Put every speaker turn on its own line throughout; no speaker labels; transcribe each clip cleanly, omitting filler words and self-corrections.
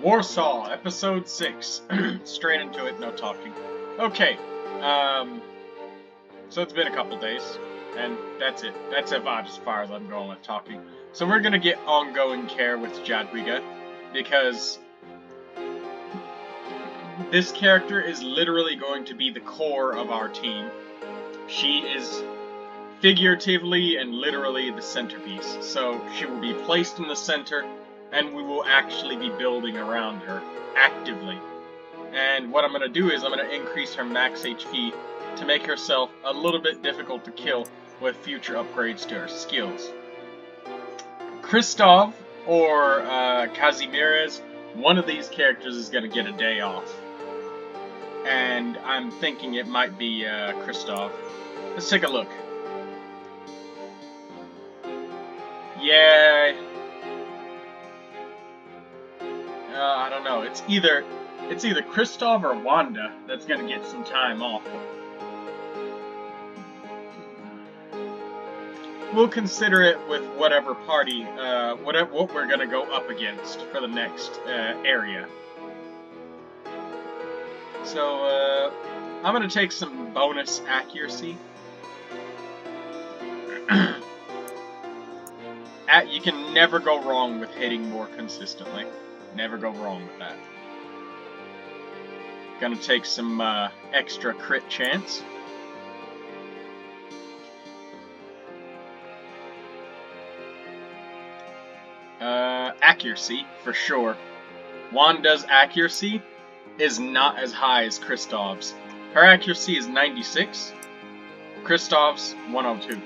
Warsaw, episode 6. Straight into it, no talking. Okay, so it's been a couple days, and that's it. That's about as far as I'm going with talking. So we're gonna get ongoing care with Jadwiga, because this character is literally going to be the core of our team. She is figuratively and literally the centerpiece, so she will be placed in the center, and we will actually be building around her, actively. And what I'm going to do is I'm going to increase her max HP to make herself a little bit difficult to kill with future upgrades to her skills. Kristov or Kazimierz, one of these characters is going to get a day off. And I'm thinking it might be Kristov. Let's take a look. Yeah. I don't know. It's either Kristov or Wanda that's gonna get some time off. We'll consider it with whatever party, what we're gonna go up against for the next area. So I'm gonna take some bonus accuracy. You can never go wrong with hitting more consistently. Never go wrong with that. Gonna take some extra crit chance. Accuracy, for sure. Wanda's accuracy is not as high as Kristov's. Her accuracy is 96. Kristov's 102.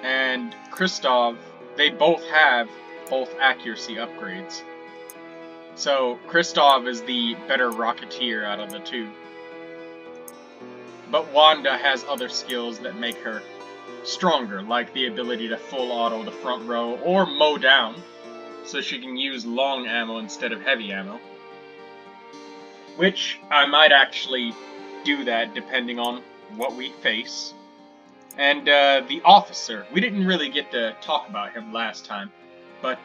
And Kristov, they both have accuracy upgrades. So, Kristov is the better Rocketeer out of the two. But Wanda has other skills that make her stronger, like the ability to full auto the front row or mow down, so she can use long ammo instead of heavy ammo. Which, I might actually do that depending on what we face. And the officer, we didn't really get to talk about him last time, but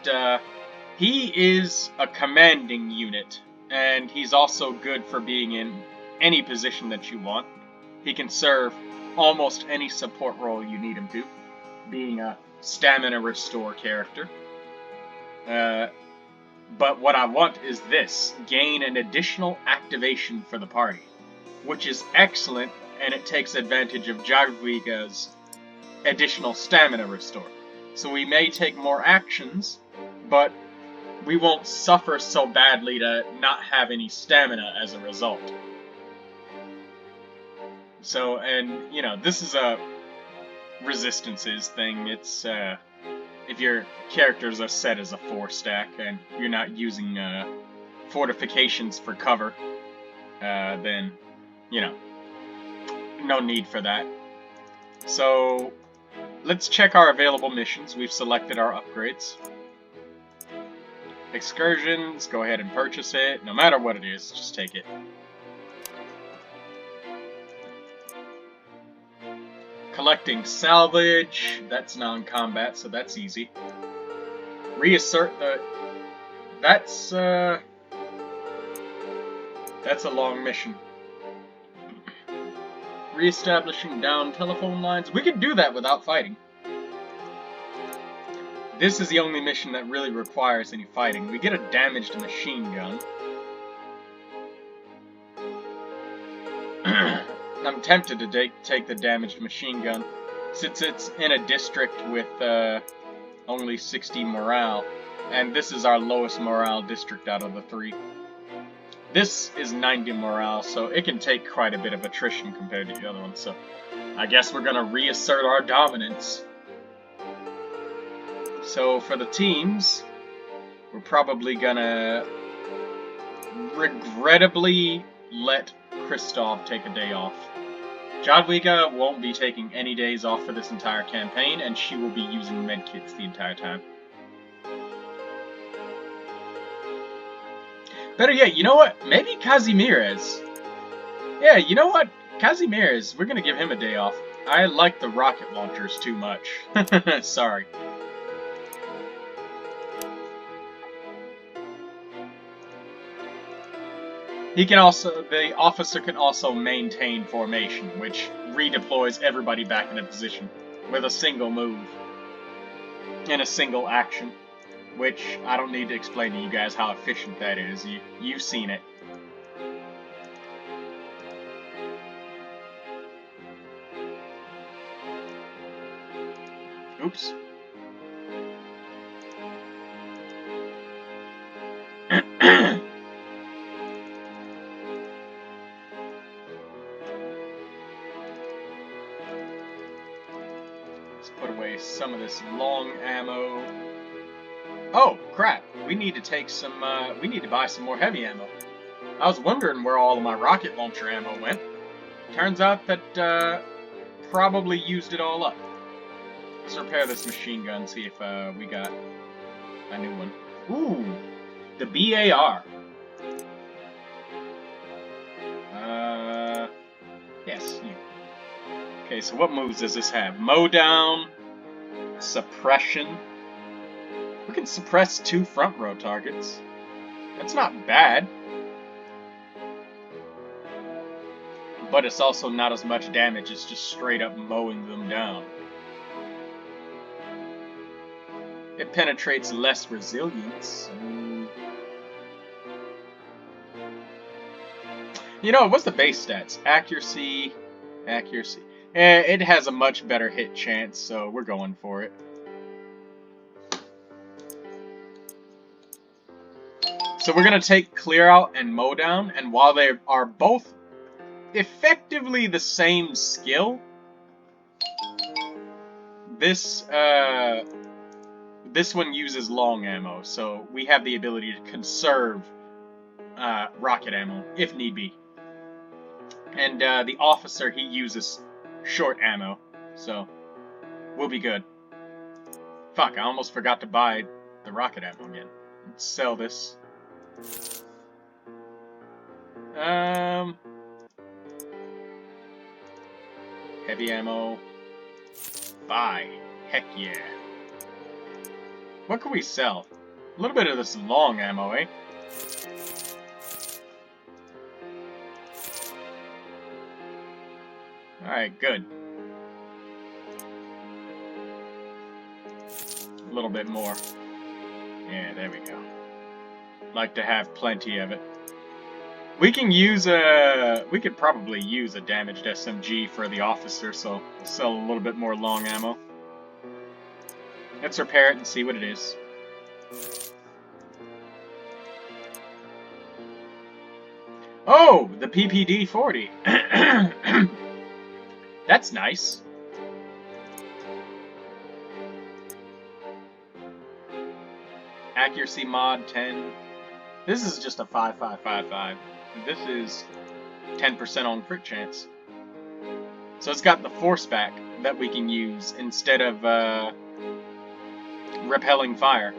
he is a commanding unit, and he's also good for being in any position that you want. He can serve almost any support role you need him to, being a stamina restore character. But what I want is this, gain an additional activation for the party, which is excellent, and it takes advantage of Jadwiga's additional stamina restore. So we may take more actions, but we won't suffer so badly to not have any stamina as a result. So, and, you know, this is a resistances thing. It's, if your characters are set as a 4-stack and you're not using fortifications for cover, then, you know, no need for that. So, let's check our available missions. We've selected our upgrades. Excursions, go ahead and purchase it. No matter what it is, just take it. Collecting salvage, that's non-combat, so that's easy. Reassert the... That's a long mission. Reestablishing down telephone lines. We could do that without fighting. This is the only mission that really requires any fighting. We get a damaged machine gun. I'm tempted to take the damaged machine gun, since it's in a district with only 60 morale, and this is our lowest morale district out of the 3. This is 90 morale, so it can take quite a bit of attrition compared to the other one, so I guess we're gonna reassert our dominance. So for the teams, we're probably gonna regrettably let Kristov take a day off. Jadwiga won't be taking any days off for this entire campaign, and she will be using medkits the entire time. Better yet, you know what? Maybe Kazimierz. Yeah, you know what? Kazimierz, we're gonna give him a day off. I like the rocket launchers too much. Sorry. The officer can also maintain formation, which redeploys everybody back into position with a single move and a single action, which I don't need to explain to you guys how efficient that is. You've seen it. Oops. Let's put away some of this long ammo. Oh, crap. We need to take some, we need to buy some more heavy ammo. I was wondering where all of my rocket launcher ammo went. Turns out that, probably used it all up. Let's repair this machine gun, see if, we got a new one. Ooh, the BAR. Yes, you. Okay, so what moves does this have? Mow down, suppression. We can suppress 2 front row targets. That's not bad. But it's also not as much damage as just straight up mowing them down. It penetrates less resilience. You know, what's the base stats? Accuracy, accuracy. It has a much better hit chance, so we're going for it. So we're going to take clear out and mow down, and while they are both effectively the same skill, this one uses long ammo, so we have the ability to conserve rocket ammo if need be. And the officer, he uses short ammo, so we'll be good. Fuck, I almost forgot to buy the rocket ammo again. Let's sell this. Heavy ammo. Buy. Heck yeah. What can we sell? A little bit of this long ammo, eh? Alright, good. A little bit more. Yeah, there we go. Like to have plenty of it. We can use we could probably use a damaged SMG for the officer, so we'll sell a little bit more long ammo. Let's repair it and see what it is. Oh, the PPD-40. That's nice. Accuracy mod 10. This is just a 5555. This is 10% on crit chance. So it's got the force back that we can use instead of repelling fire.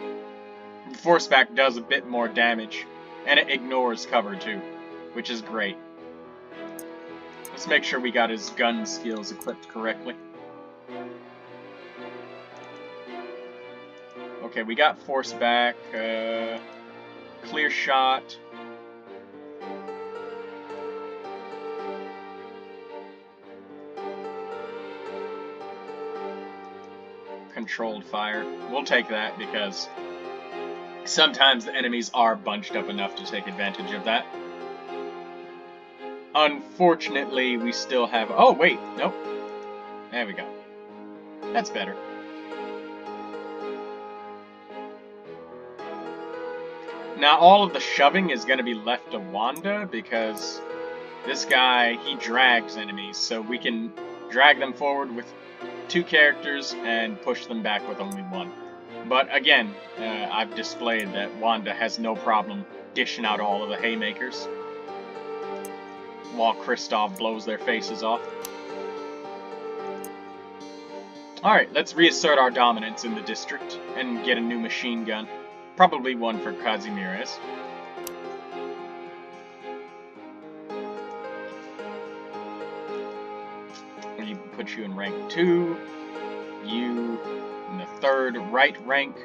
Force back does a bit more damage, and it ignores cover too, which is great. Let's make sure we got his gun skills equipped correctly. Okay, we got force back, clear shot. Controlled fire. We'll take that because sometimes the enemies are bunched up enough to take advantage of that. Unfortunately, we still have... Oh, wait. Nope. There we go. That's better. Now, all of the shoving is going to be left to Wanda because this guy, he drags enemies, so we can drag them forward with 2 characters and push them back with only 1. But again, I've displayed that Wanda has no problem dishing out all of the haymakers while Kristoff blows their faces off. Alright, let's reassert our dominance in the district and get a new machine gun. Probably one for Kazimierz. We put you in rank 2. You in the 3rd right rank.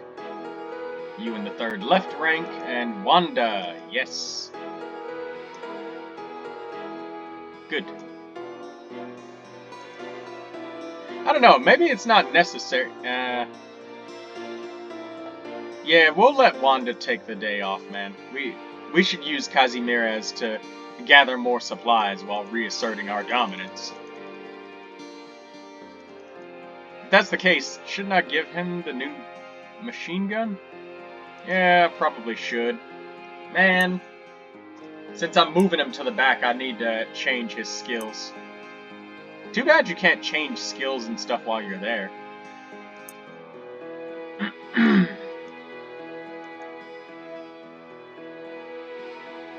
You in the 3rd left rank. And Wanda, yes. Good. I don't know, maybe it's not necessary. Yeah, we'll let Wanda take the day off, man. We should use Kazimierz to gather more supplies while reasserting our dominance. If that's the case, shouldn't I give him the new machine gun? Yeah, probably should. Man, since I'm moving him to the back, I need to change his skills. Too bad you can't change skills and stuff while you're there.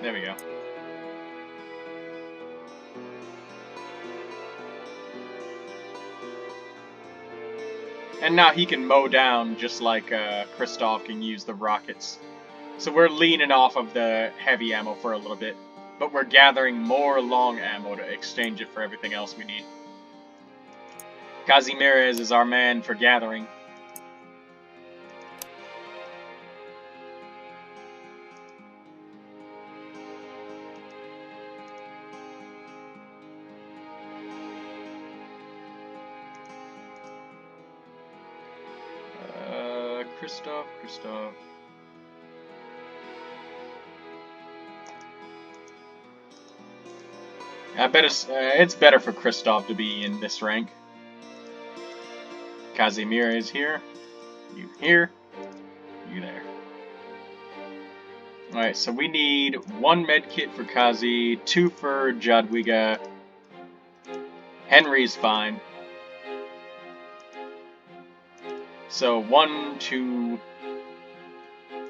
There we go. And now he can mow down just like Kristoff can use the rockets. So we're leaning off of the heavy ammo for a little bit, but we're gathering more long ammo to exchange it for everything else we need. Kazimierz is our man for gathering. Kristoff. I bet it's better for Kristoff to be in this rank. Kazimierz is here. You here. You there. Alright, so we need 1 medkit for Kazi, 2 for Jadwiga. Henry's fine. So 1, 2,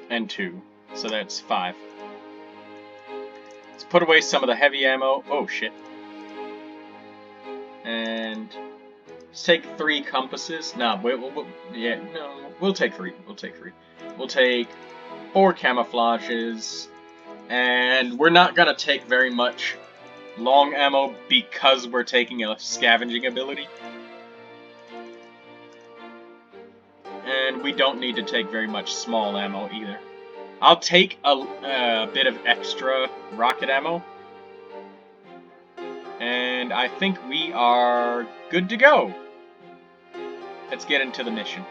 and 2. So that's 5. Let's put away some of the heavy ammo. Oh shit. And let's take 3 compasses. Nah, we'll take 3. We'll take 3. We'll take 4 camouflages. And we're not gonna take very much long ammo because we're taking a scavenging ability. And we don't need to take very much small ammo either. I'll take a bit of extra rocket ammo. And I think we are good to go. Let's get into the mission.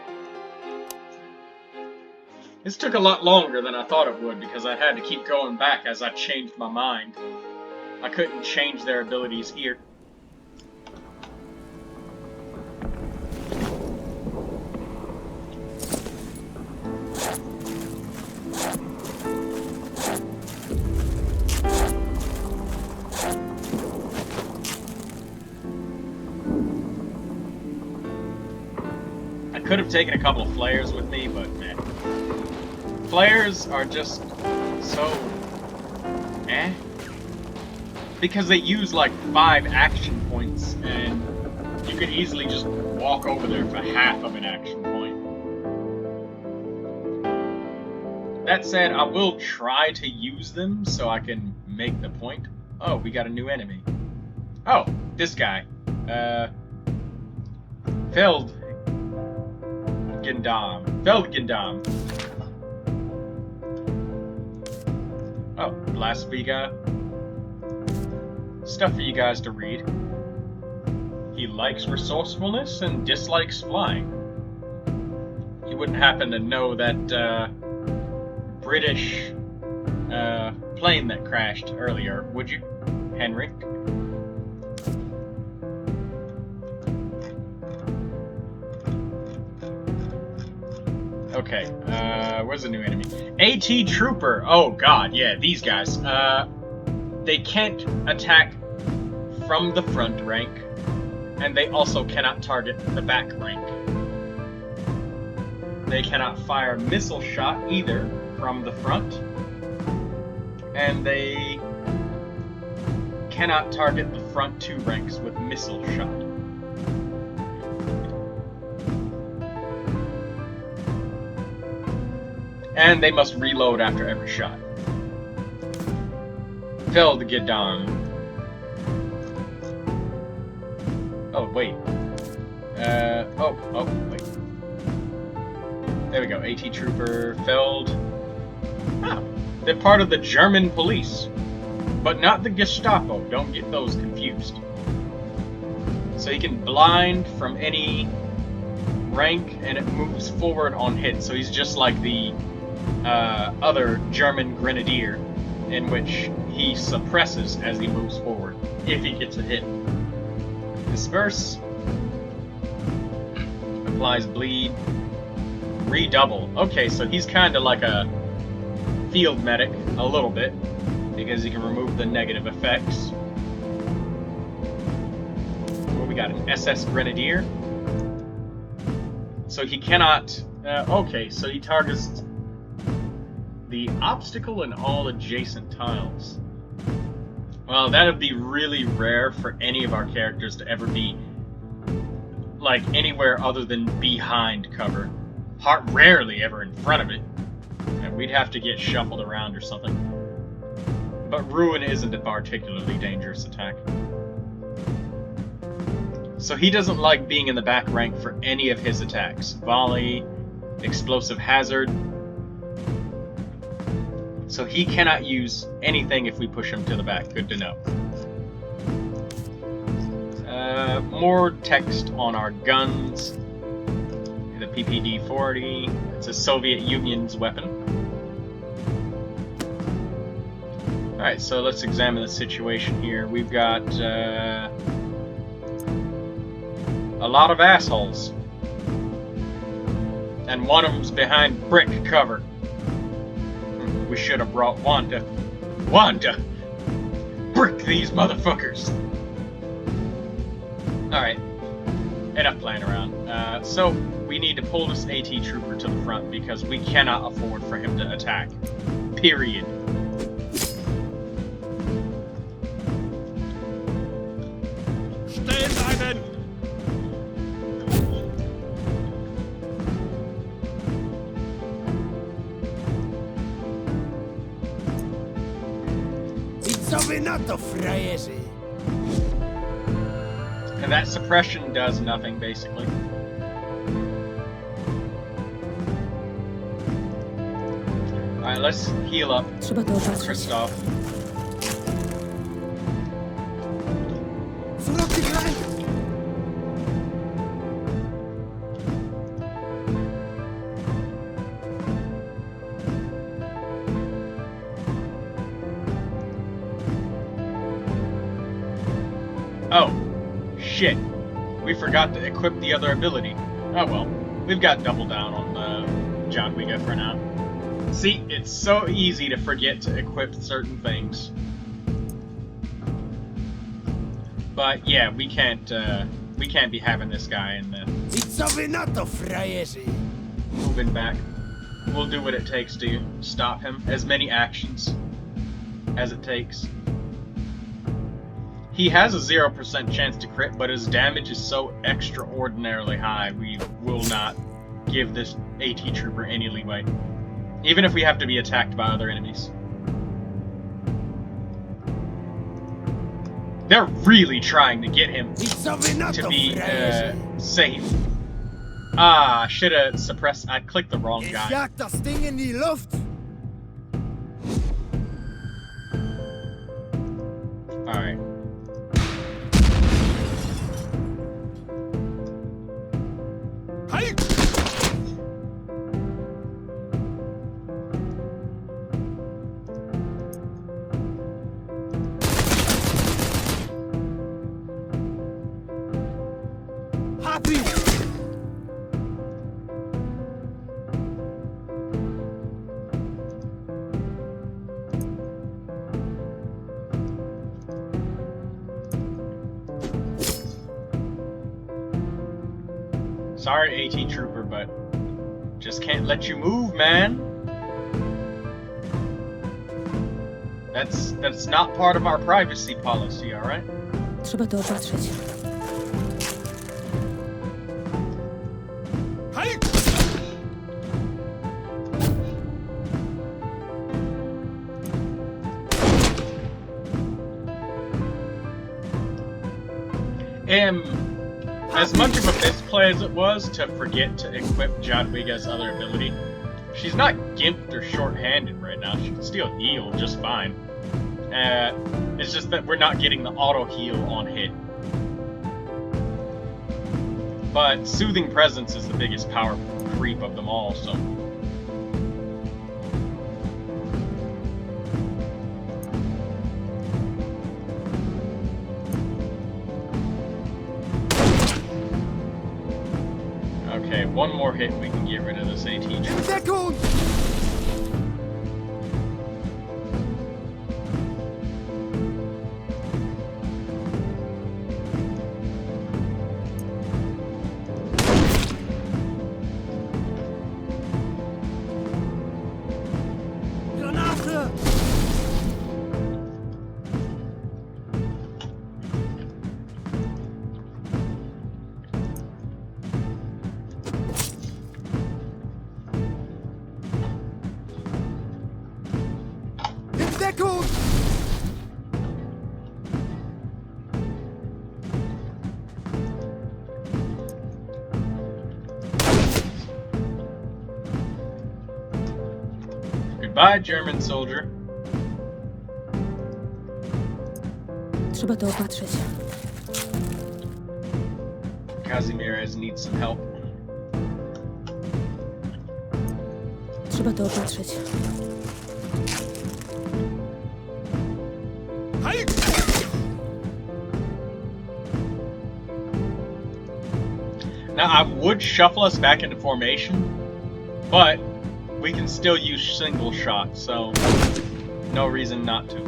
This took a lot longer than I thought it would because I had to keep going back as I changed my mind. I couldn't change their abilities here. Could have taken a couple of flares with me, but man. Flares are just so because they use like 5 action points, and you could easily just walk over there for half of an action point. That said, I will try to use them so I can make the point. Oh, we got a new enemy. Oh, this guy. Feldgendam. Oh, Blasviga. Stuff for you guys to read. He likes resourcefulness and dislikes flying. You wouldn't happen to know that British plane that crashed earlier, would you, Henry? Okay, where's the new enemy? AT Trooper! Oh god, yeah, these guys. They can't attack from the front rank, and they also cannot target the back rank. They cannot fire missile shot either from the front, and they cannot target the front 2 ranks with missile shot. And they must reload after every shot. Feldgendam. Oh, wait. Wait. There we go. AT Trooper, Feld. Ah, they're part of the German police. but not the Gestapo. Don't get those confused. So he can blind from any rank, and it moves forward on hit. So he's just like the other German grenadier, in which he suppresses as he moves forward if he gets a hit. Disperse. Applies bleed. Redouble. Okay, so he's kind of like a field medic a little bit, because he can remove the negative effects. Well, we got an SS Grenadier. So he cannot... okay, so he targets the obstacle and all adjacent tiles. Well, that would be really rare for any of our characters to ever be, like, anywhere other than behind cover. Rarely ever in front of it. And we'd have to get shuffled around or something. But Ruin isn't a particularly dangerous attack. So he doesn't like being in the back rank for any of his attacks. Volley, Explosive Hazard. So he cannot use anything if we push him to the back. Good to know. More text on our guns. The PPD-40. It's a Soviet Union's weapon. Alright, so let's examine the situation here. We've got a lot of assholes. And one of them's behind brick cover. We should have brought Wanda. Wanda! Brick these motherfuckers! Alright. Enough playing around. So, we need to pull this AT trooper to the front because we cannot afford for him to attack. Period.
Stehen bleiben!
And that suppression does nothing, basically. Alright, let's heal up Christoph. Oh, shit. We forgot to equip the other ability. Oh well, we've got double down on the Jadwiga for now. See, it's so easy to forget to equip certain things. But yeah, we can't be having this guy in the moving back. We'll do what it takes to stop him. As many actions as it takes. He has a 0% chance to crit, but his damage is so extraordinarily high, we will not give this AT trooper any leeway. Even if we have to be attacked by other enemies. They're really trying to get him to be safe. Ah, should've suppressed. I clicked the wrong guy. Alright. Sorry, AT Trooper, but just can't let you move, man. That's not part of our privacy policy, all right?
Trzeba to opatrzyć.
As much of a misplay as it was to forget to equip Jadwiga's other ability, she's not gimped or short-handed right now. She can still heal just fine. It's just that we're not getting the auto heal on hit. But Soothing Presence is the biggest power creep of them all, so... Okay, one more hit, we can get rid of this AT. Goodbye, German soldier.
Trzeba to opatrzyć.
Kazimierz needs some help.
Trzeba to opatrzyć.
Now, I would shuffle us back into formation, but we can still use single shot, so no reason not to.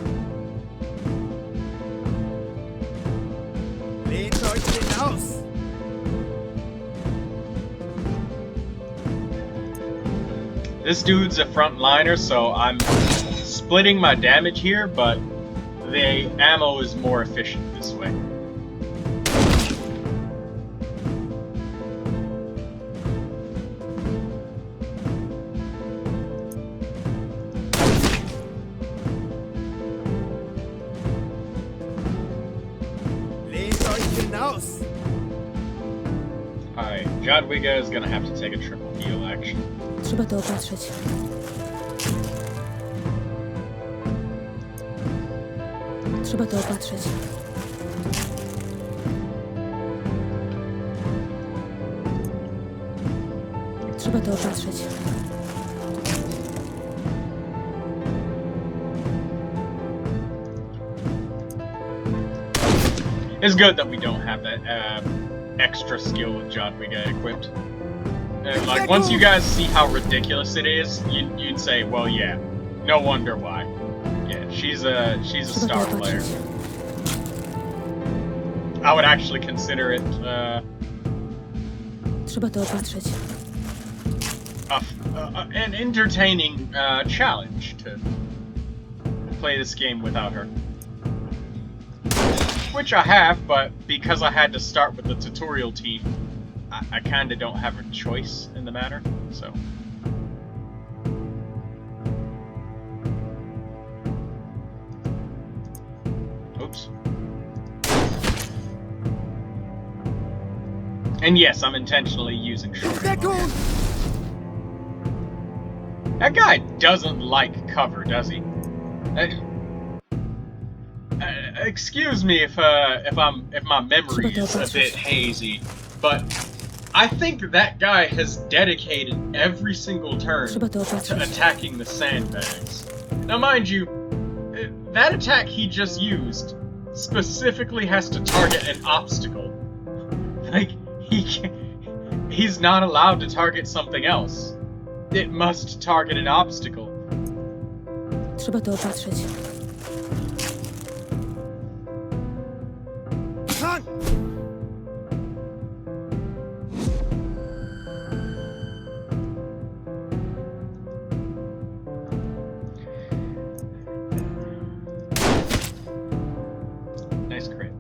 This dude's a frontliner, so I'm splitting my damage here, but the ammo is more efficient this way. Alright, Jadwiga is gonna have to take a triple heal action.
Trzeba to opatrzyć. Trzeba to opatrzyć. Trzeba to opatrzyć.
It's good that we don't have that extra skill with Jadwiga equipped. Like, once you guys see how ridiculous it is, you'd say, well, yeah, no wonder why. Yeah, she's a star player. I would actually consider it
Trzeba to opatrzyć.
an entertaining challenge to play this game without her. Which I have, but because I had to start with the tutorial team, I kind of don't have a choice in the matter, so... Oops. And yes, I'm intentionally using short ammo. That guy doesn't like cover, does he? Excuse me if my memory is a bit hazy, but I think that guy has dedicated every single turn to attacking the sandbags. Now, mind you, that attack he just used specifically has to target an obstacle. Like, he's not allowed to target something else. It must target an obstacle.
Trzeba to opatrzyć.
Nice crit.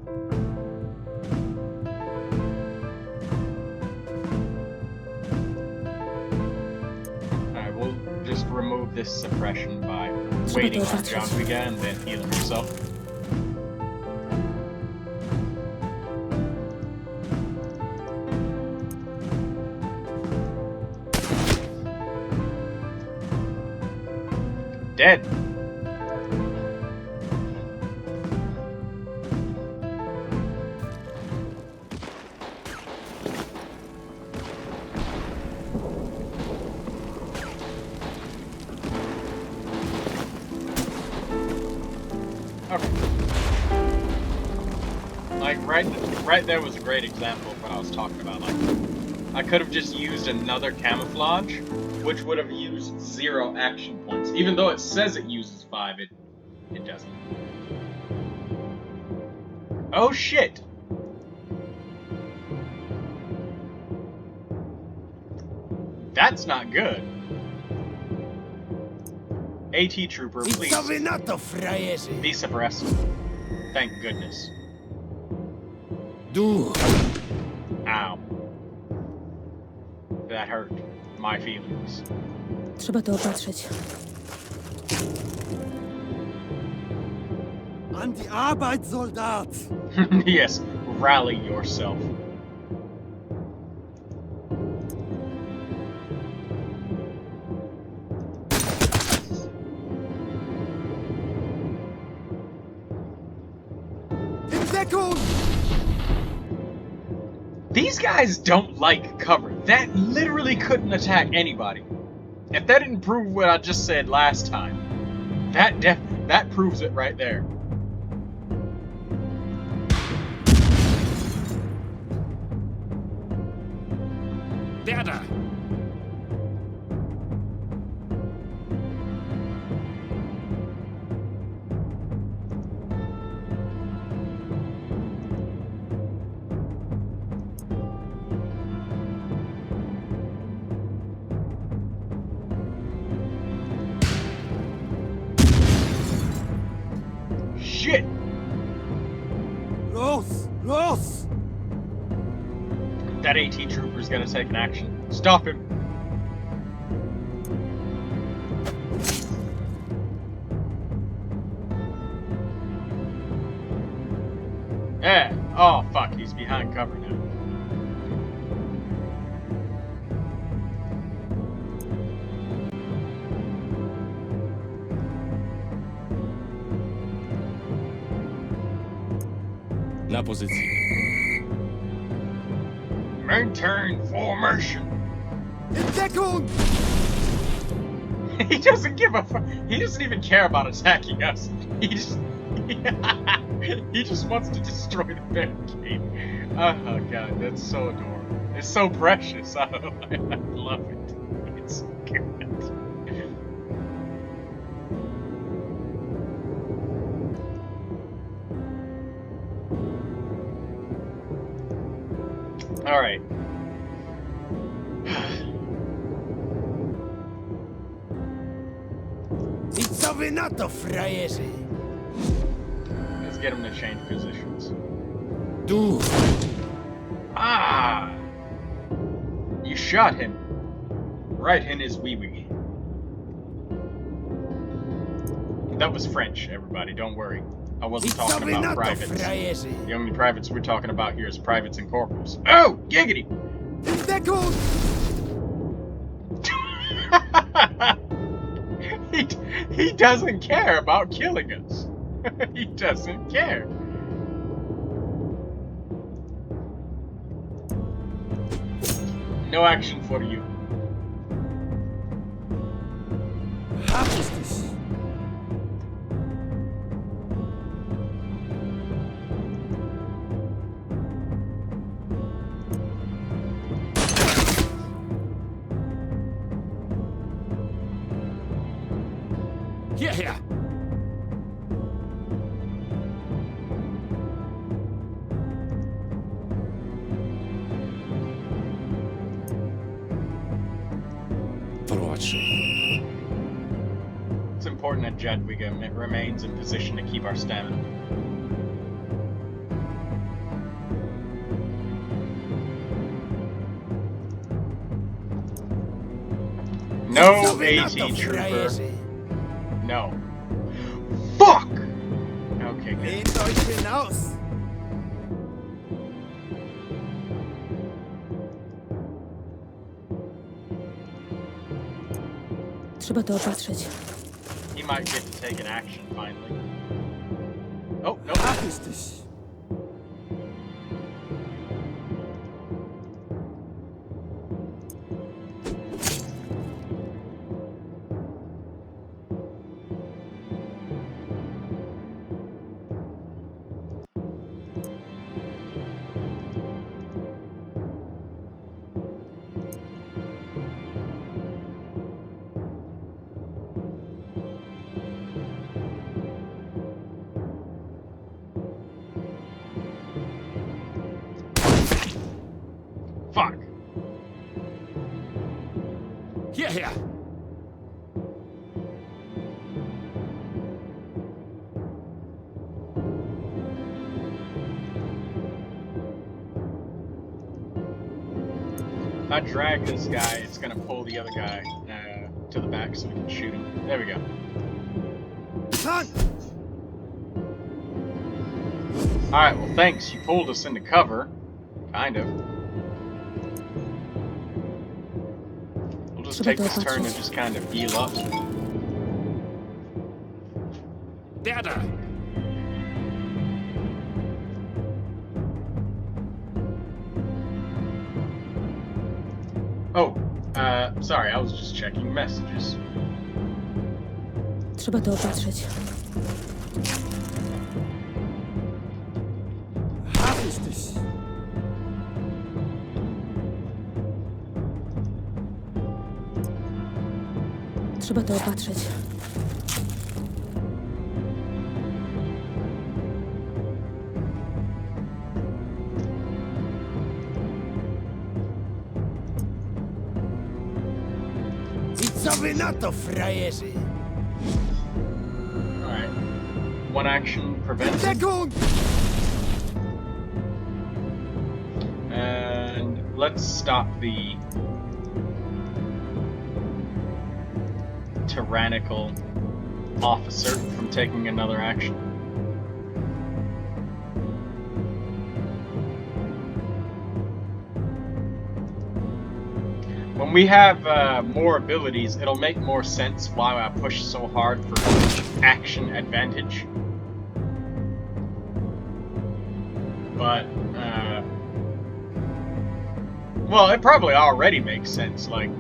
Alright, we'll just remove this suppression by waiting on Jadwiga and then healing herself. Dead. Okay. Like, right there was a great example of what I was talking about. Like, I could have just used another camouflage, which would have used 0 action points. Even though it says it uses 5, it doesn't. Oh shit! That's not good. AT trooper, please be suppressed. Thank goodness. Ow. That hurt my feelings.
Trzeba to opatrzyć.
An die Arbeit, Soldat!
Yes, rally yourself.
In Deckung!
These guys don't like cover. That literally couldn't attack anybody. If that didn't prove what I just said last time, that proves it right there.
Wer da?
Shit!
Los! Los!
That AT trooper's gonna take an action. Stop him! Yeah. Oh fuck, he's behind cover now.
Na pozycji.
Maintain formation.
In Deckung!
He doesn't give a fuck. He doesn't even care about attacking us. He just he just wants to destroy the barricade. Oh god, that's so adorable. It's so precious. I love it. It's so good. All right.
Widzowie na to, frajerzy!
Let's get him to change positions.
Du!
Ah! You shot him. Right in his wee-wee. That was French, everybody. Don't worry. I wasn't talking
Widzowie na
about
to,
privates.
frajerzy!
The only privates we're talking about here is privates and corporals. Oh! Giggity!
In Deckung!
He doesn't care about killing us. He doesn't care. No action for you.
Hab ich dich!
Hierher! Forward ship.
It's important that Jadwiga remains in position to keep our stamina. No
Widzowie na
AT
to,
trooper.
frajerzy!
No. Fuck! Okay, good.
Lehnt euch hinaus!
Trzeba to opatrzyć.
He might get to take an action finally. Oh, no.
Hab ich dich!
I drag this guy, it's gonna pull the other guy to the back so we can shoot him. There we go.
Son!
Alright, well thanks, you pulled us into cover. Kind of. We'll just take this turn and just kind of heal up.
Der da!
Oh, sorry, I was just checking messages.
Trzeba to opatrzyć.
Half is this.
Trzeba to opatrzyć.
I co wy na to, frajerzy?
Alright. One action prevents it.
Deckung!
And let's stop the tyrannical officer from taking another action. When we have more abilities, it'll make more sense why I push so hard for action advantage. But, well, it probably already makes sense. Like,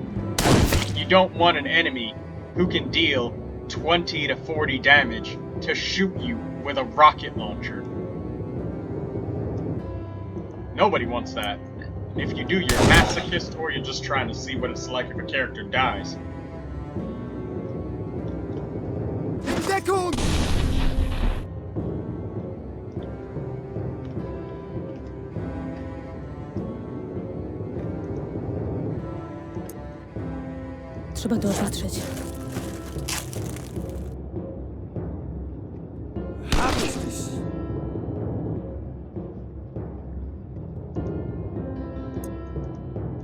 you don't want an enemy who can deal 20 to 40 damage to shoot you with a rocket launcher. Nobody wants that. If you do, you're a masochist, or you're just trying to see what it's like if a character dies.
Deckung!
Trzeba to opatrzyć.
Half is this.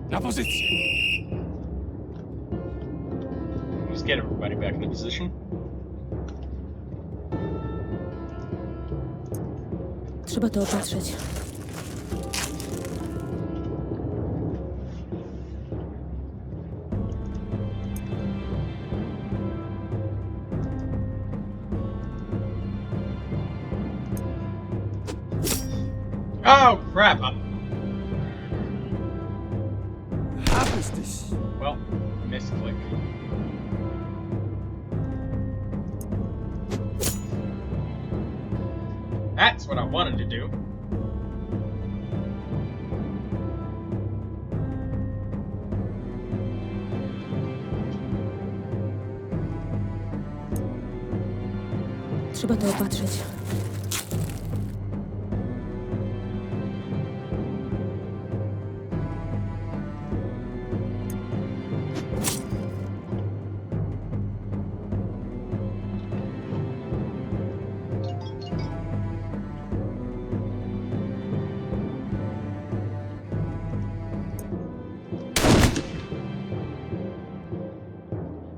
Na pozycję!
Just get everybody back into position.
Trzeba to opatrzyć.
Oh, crap!
Half is this.
Well, misclick. That's what I wanted to do.
Trzeba to opatrzyć.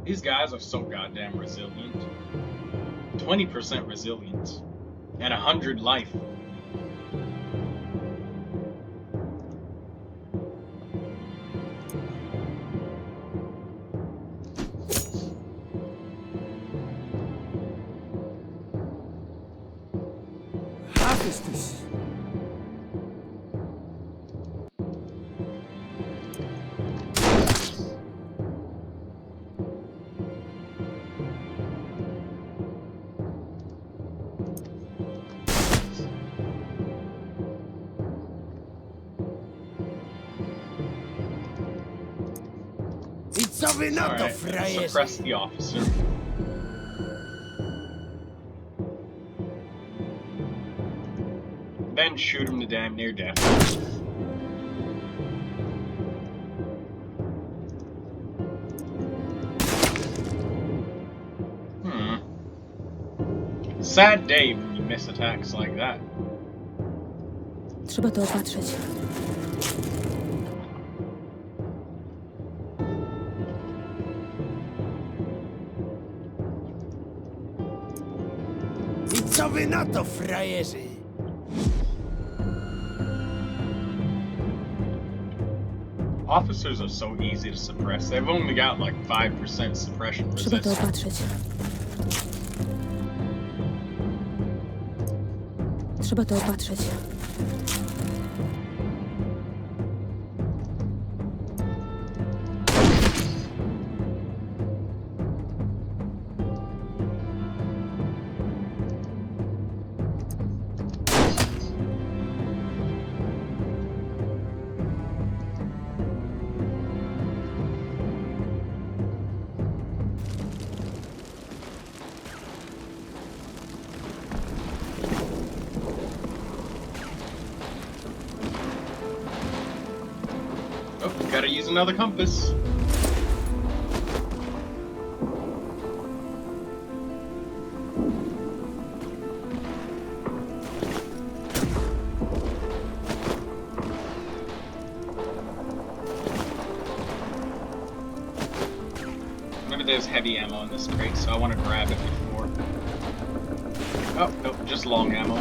These guys are so goddamn resilient. 20% resilience. And 100 life.
Half is this. I co wy na to,
Alright,
frajerzy?
suppress the officer. Then shoot him to damn near death. Sad day when you miss attacks like that.
Trzeba to opatrzyć.
co wy na to, frajerzy?
Officers are so easy to suppress. They've only got like 5% suppression
Trzeba to
resist.
opatrzyć. Trzeba to opatrzyć.
Oh, gotta use another compass. Remember there's heavy ammo in this crate, so I want to grab it before. Oh, nope, just long ammo.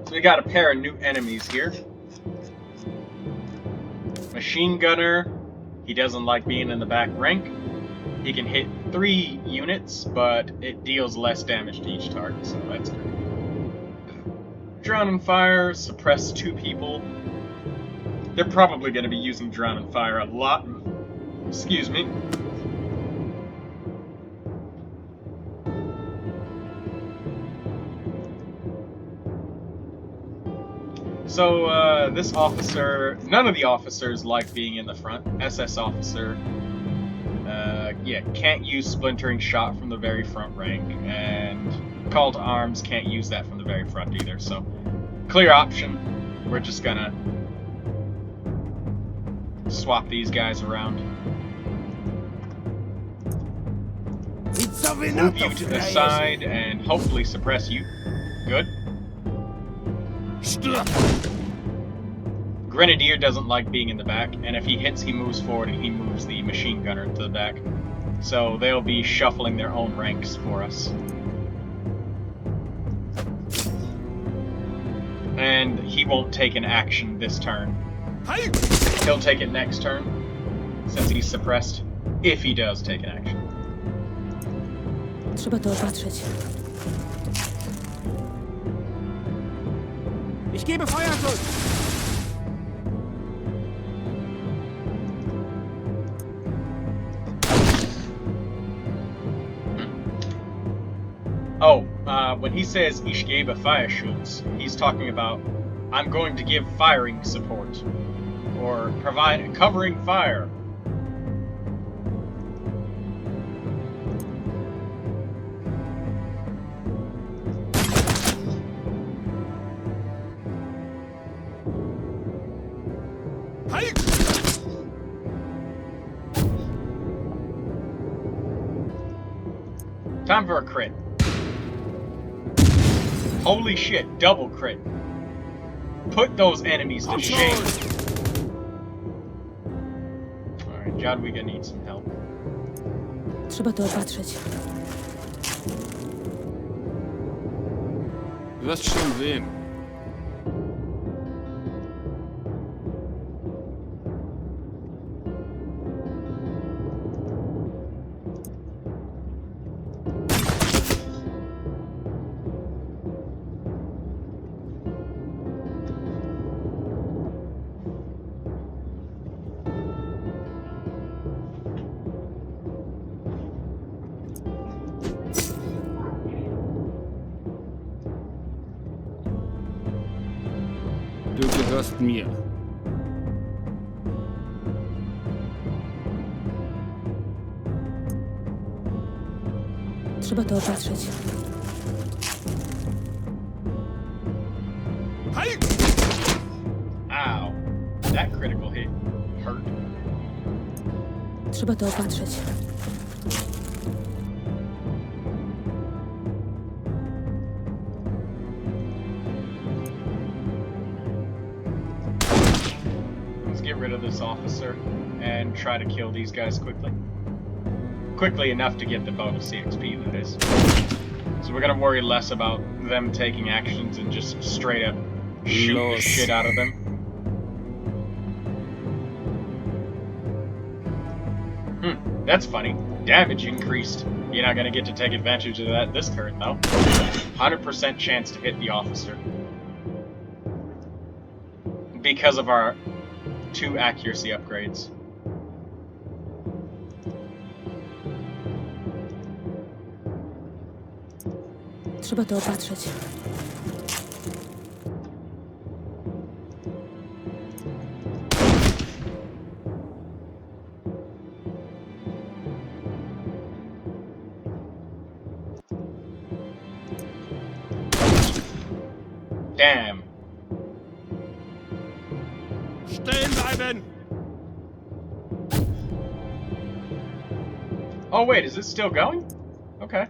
So we got a pair of new enemies here. Machine gunner. He doesn't like being in the back rank. He can hit 3 units, but it deals less damage to each target, so that's good. Drown and fire, suppress 2 people. They're probably going to be using drown and fire a lot. Excuse me. So, this officer, none of the officers like being in the front. SS officer, yeah, can't use splintering shot from the very front rank, and call to arms can't use that from the very front either, so clear option. We're just gonna swap these guys around.
I co wy na
Move
to,
you to the
frajerzy?
side and hopefully suppress you. Good. Grenadier doesn't like being in the back, and if he hits, he moves forward and he moves the machine gunner to the back. So they'll be shuffling their own ranks for us. And he won't take an action this turn. He'll take it next turn, since he's suppressed, if he does take an action.
Trzeba to opatrzyć.
Ich gebe Feuerschutz!
Oh, when he says Ich gebe Feuerschutz, he's talking about I'm going to give firing support, or provide covering fire. Time for a crit. Holy shit, double crit. Put those enemies to shame. Alright, Jadwiga needs some help.
Trzeba to opatrzyć.
Was schon sehen. Du gehörst mir.
Trzeba to opatrzyć.
Hej!
Ow. That critical hit hurt.
Trzeba to opatrzeć.
Let's get rid of this officer and try to kill these guys quickly. Quickly enough to get the bonus CXP, that is. So we're gonna worry less about them taking actions and just straight up shoot the
Los.
shit out of them. That's funny. Damage increased. You're not gonna get to take advantage of that this turn, though. 100% chance to hit the officer. Because of our 2 accuracy upgrades.
Trzeba to opatrzeć.
Damn.
Stehen bleiben!
Oh wait, is it still going? Okay.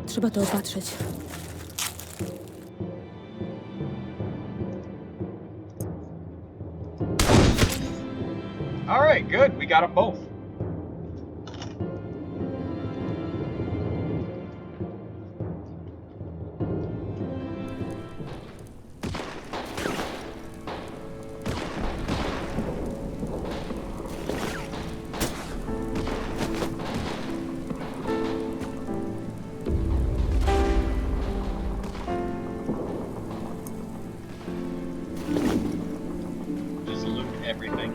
Trzeba to opatrzeć.
Alright, good. We got them both. Just loot everything.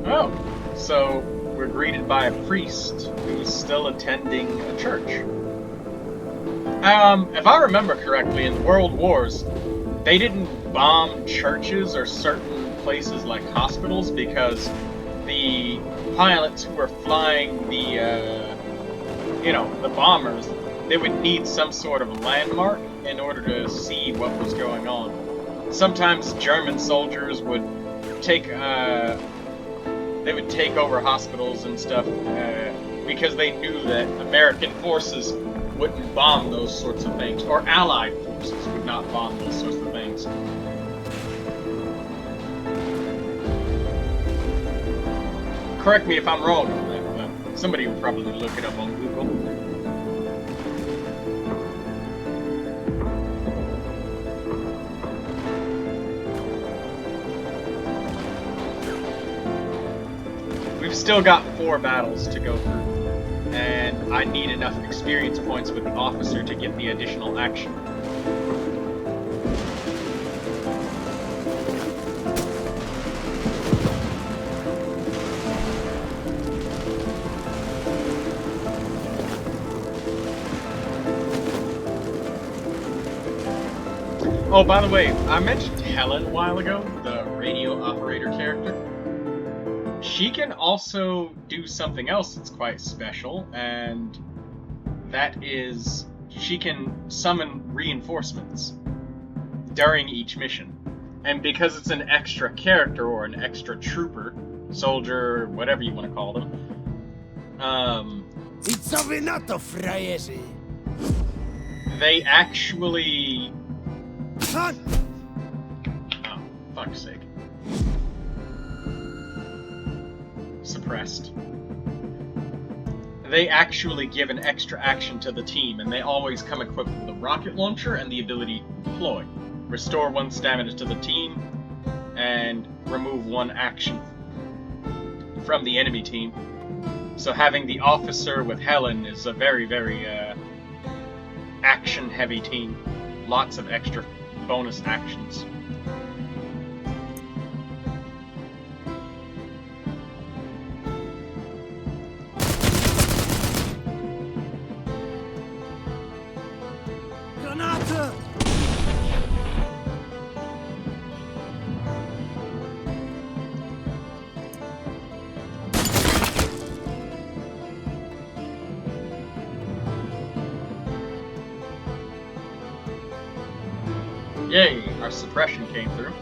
Oh, so we're greeted by a priest who's still attending a church. If I remember correctly, in the World Wars, they didn't bomb churches or certain places like hospitals because the pilots who were flying the, the bombers, they would need some sort of landmark in order to see what was going on. Sometimes German soldiers would take over hospitals and stuff because they knew that American forces wouldn't bomb those sorts of things, or Allied forces would not bomb those sorts of things. Correct me if I'm wrong on that, but somebody would probably look it up on Google. We've still got 4 battles to go through, and I need enough experience points with the officer to get the additional action. Oh, by the way, I mentioned Helen a while ago, the radio operator character. She can also do something else that's quite special, and that is she can summon reinforcements during each mission. And because it's an extra character or an extra trooper, soldier, whatever you want to call them,
I co wy na to, frajerzy?
they actually...
Han!
Oh, fuck's sake. Suppressed. They actually give an extra action to the team, and they always come equipped with a rocket launcher and the ability to deploy. Restore 1 stamina to the team, and remove 1 action from the enemy team. So having the officer with Helen is a very, very action-heavy team. Lots of extra bonus actions.
Granate!
Yay, our suppression came through.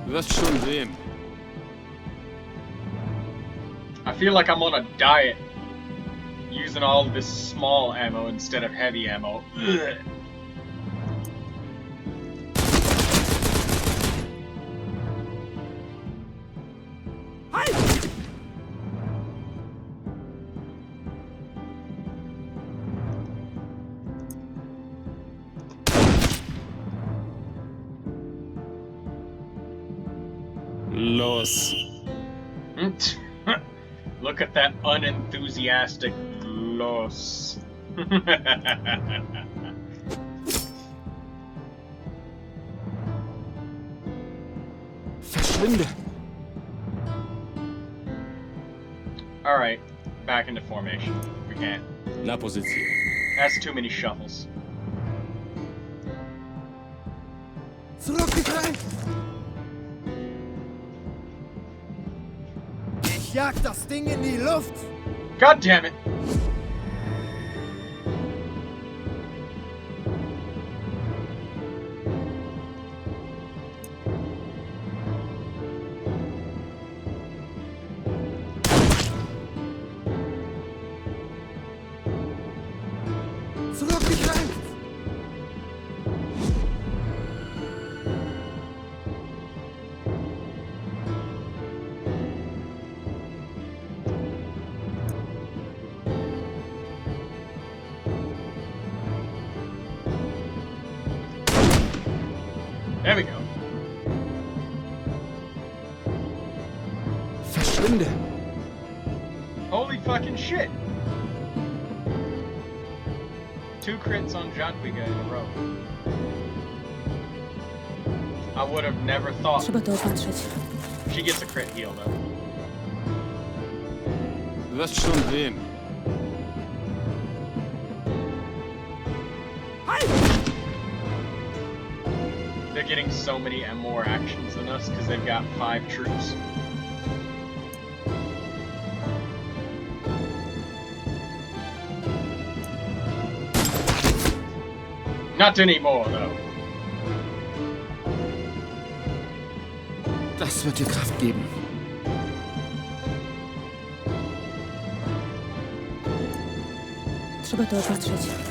Du wirst schon sehen.
I feel like I'm on a diet, using all of this small ammo instead of heavy ammo. Ugh.
Los.
Look at that unenthusiastic los.
Verschwinde.
Alright, back into formation. We can't.
Na Position.
That's too many shuffles.
Zurückgedrängt! Ich jag das Ding in die Luft!
God damn it!
Zurückgedrängt!
There we go.
Verschwinde.
Holy fucking shit! 2 crits on Jadwiga in a row. I would have never thought.
Trzeba to opatrzyć.
She gets a crit heal though.
Du wirst schon sehen.
They're getting so many more actions than us because they've got 5 troops. Not anymore, though.
Das wird dir Kraft geben.
Trzeba to opatrzyć.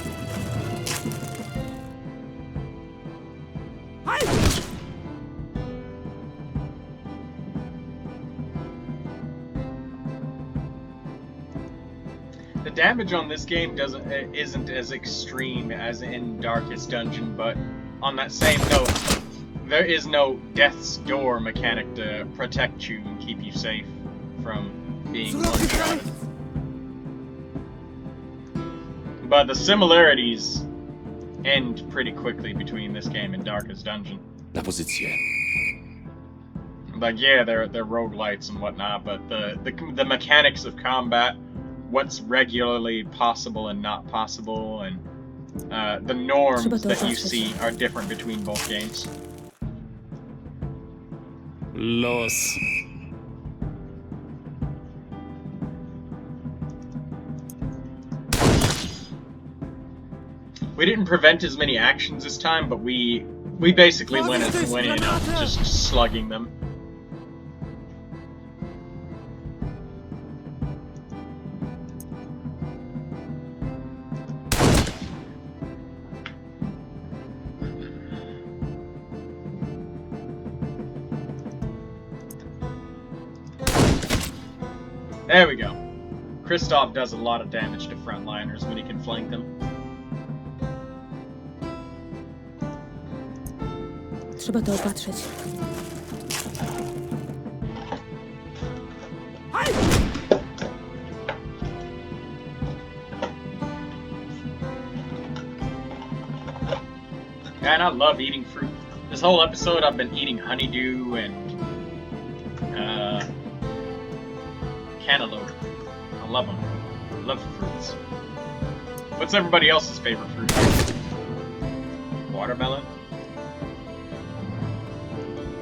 The damage on this game isn't as extreme as in Darkest Dungeon, but on that same note, there is no Death's Door mechanic to protect you and keep you safe from being one-shotted. But the similarities end pretty quickly between this game and Darkest Dungeon.
Na Position.
Like, yeah, they're roguelites and whatnot, but the mechanics of combat, what's regularly possible and not possible, and the norms that you see are different between both games.
Los.
We didn't prevent as many actions this time, but we basically went in just slugging them. There we go. Kristoff does a lot of damage to frontliners when he can flank them.
Trzeba to opatrzyć.
And I love eating fruit. This whole episode I've been eating honeydew and cantaloupe. I love them. I love fruits. What's everybody else's favorite fruit? Watermelon?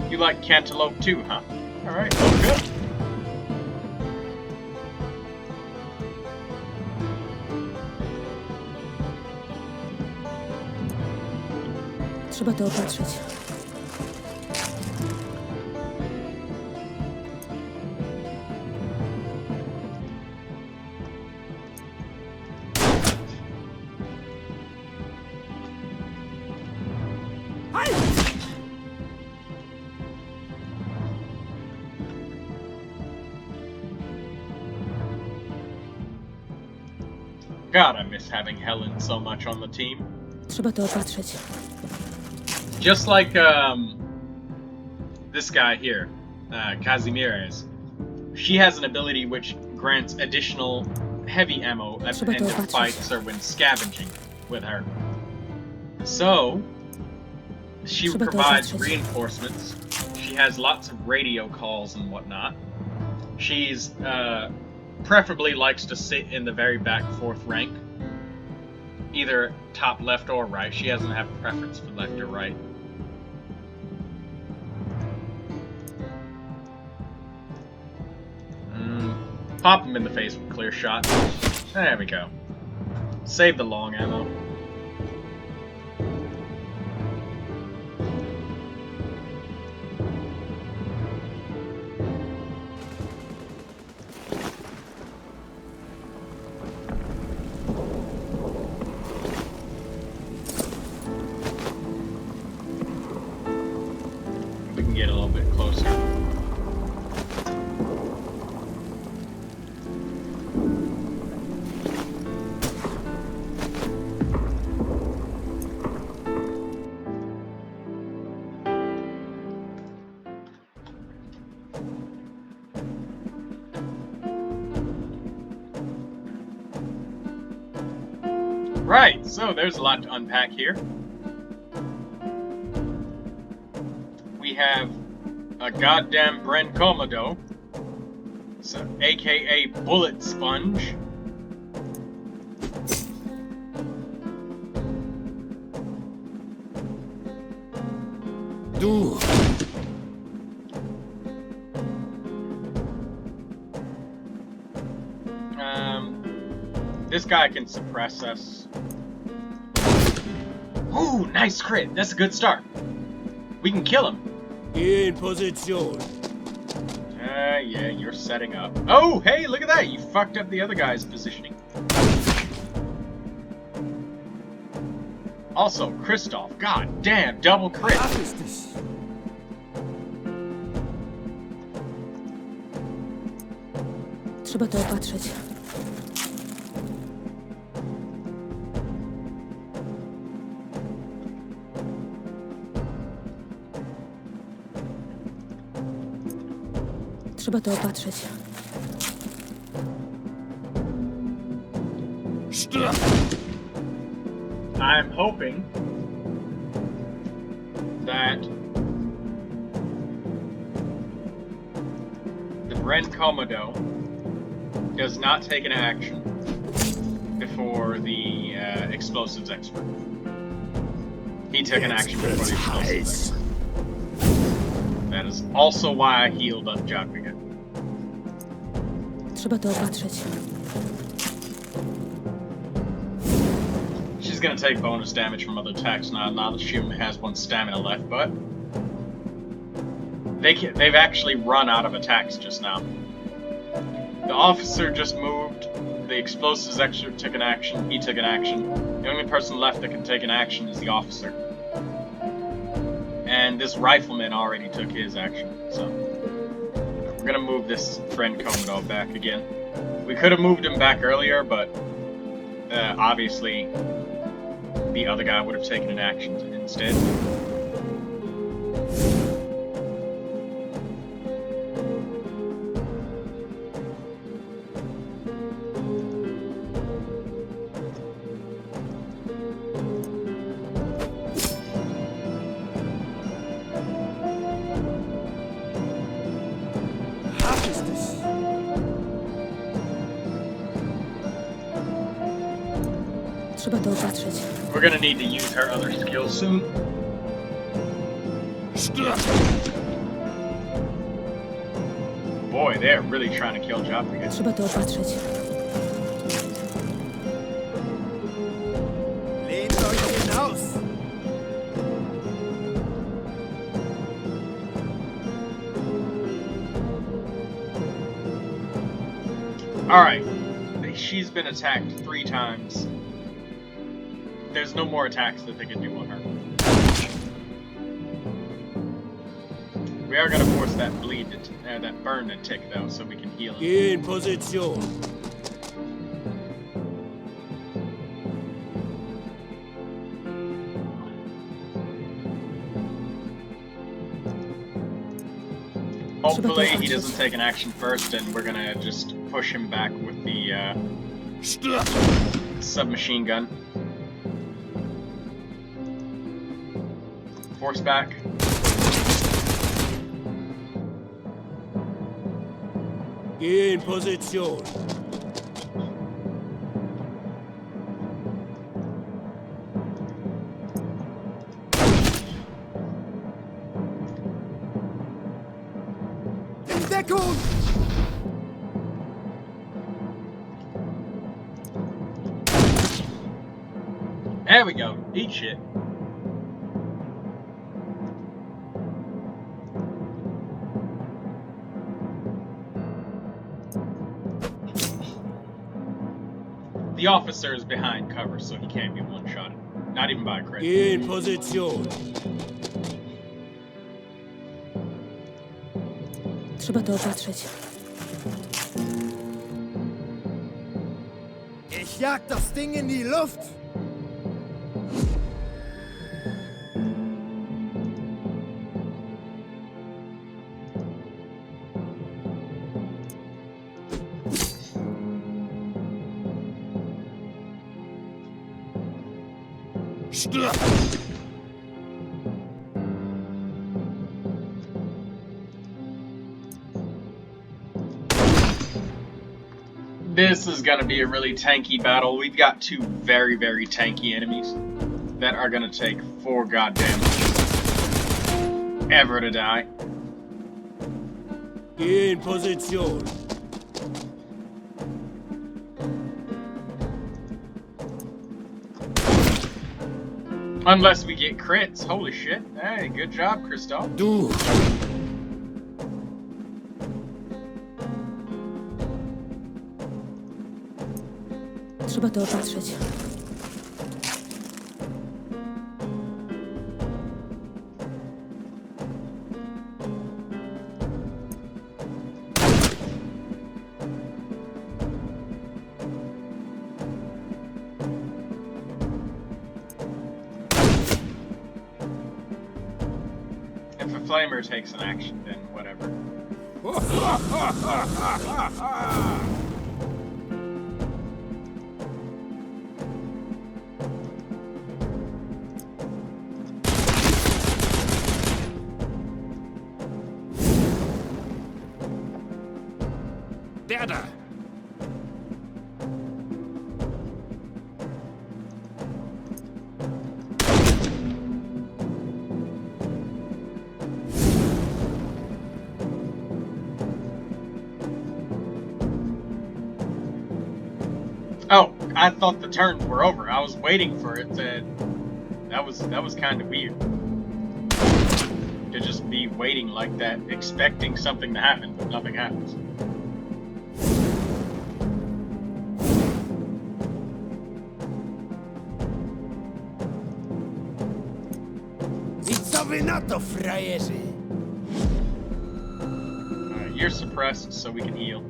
You like cantaloupe too, huh? Alright, well, good.
Trzeba to opatrzyć.
God, I miss having Helen so much on the team.
Trzeba to opatrzyć.
Just like this guy here, Kazimierz. She has an ability which grants additional heavy ammo at the end of fights or when scavenging with her. So, she provides reinforcements. She has lots of radio calls and whatnot. She's preferably likes to sit in the very back 4th rank. Either top left or right. She doesn't have a preference for left or right. Pop him in the face with clear shot. There we go. Save the long ammo. We can get a little bit closer. Right, so there's a lot to unpack here. We have a goddamn Bren Komodo, so aka Bullet Sponge.
Du!
This guy can suppress us. Ooh, nice crit. That's a good start. We can kill him.
In position.
Yeah, you're setting up. Oh, hey, look at that. You fucked up the other guy's positioning. Also, Kristoff. God damn, double crit.
Trzeba to opatrzyć. Trzeba to opatrzyć.
I'm hoping that the Bren Komodo does not take an action before the explosives expert. He took an action before the explosives expert. That is also why I healed up Jadwiga.
Trzeba to opatrzyć.
She's gonna take bonus damage from other attacks now that she only has 1 stamina left, but they've actually run out of attacks just now. The officer just moved, the explosives expert took an action, he took an action. The only person left that can take an action is the officer. And this rifleman already took his action, so we're gonna move this friend Komodo back again. We could have moved him back earlier, but obviously the other guy would have taken an action instead.
Trzeba to opatrzeć.
We're gonna need to use her other skills soon. Boy, they're really trying to kill Joffrey.
Trzeba to opatrzeć.
Lehnt euch hinaus!
Alright. She's been attacked 3 times. There's no more attacks that they can do on her. We are gonna force that bleed to that burn to tick though, so we can heal him.
In position.
Hopefully he doesn't take an action first, and we're gonna just push him back with the submachine gun. Force back.
In position.
In Deckung!
There we go. Eat shit. The officer is behind cover, so he can't be one-shotted. Not even by a crit.
In position.
Trzeba to opatrzeć.
Ich jag das Ding in die Luft!
This is gonna be a really tanky battle. We've got 2 very, very tanky enemies that are gonna take 4 goddamn ever to die.
In position.
Unless we get crits. Holy shit. Hey, good job, Christoph.
Du.
Trzeba to opatrzeć.
If a flamer takes an action, then whatever.
Der da.
Oh, I thought the turns were over. I was waiting for it to... That was kind of weird. To just be waiting like that, expecting something to happen, but nothing happens.
I co wy na to, frajerzy?
You're suppressed, so we can heal.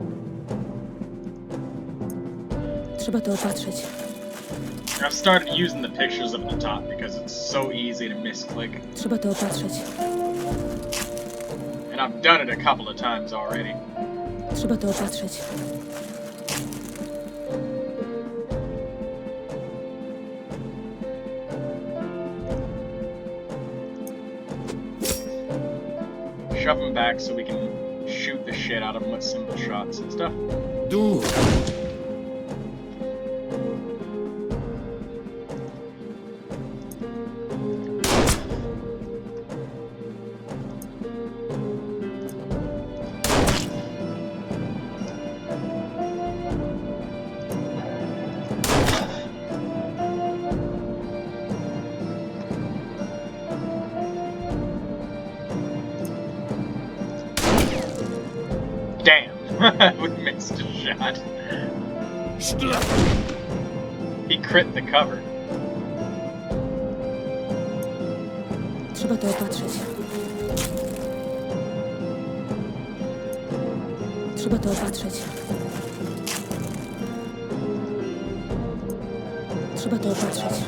Trzeba to opatrzeć.
I've started using the pictures up at the top because it's so easy to misclick.
Trzeba to opatrzeć.
And I've done it a couple of times already.
Trzeba to opatrzeć.
Shove him back so we can shoot the shit out of him with simple shots and stuff.
Du.
Damn, we missed a shot. He crit the cover.
Trzeba to opatrzyć. Trzeba to opatrzyć. Trzeba to opatrzyć.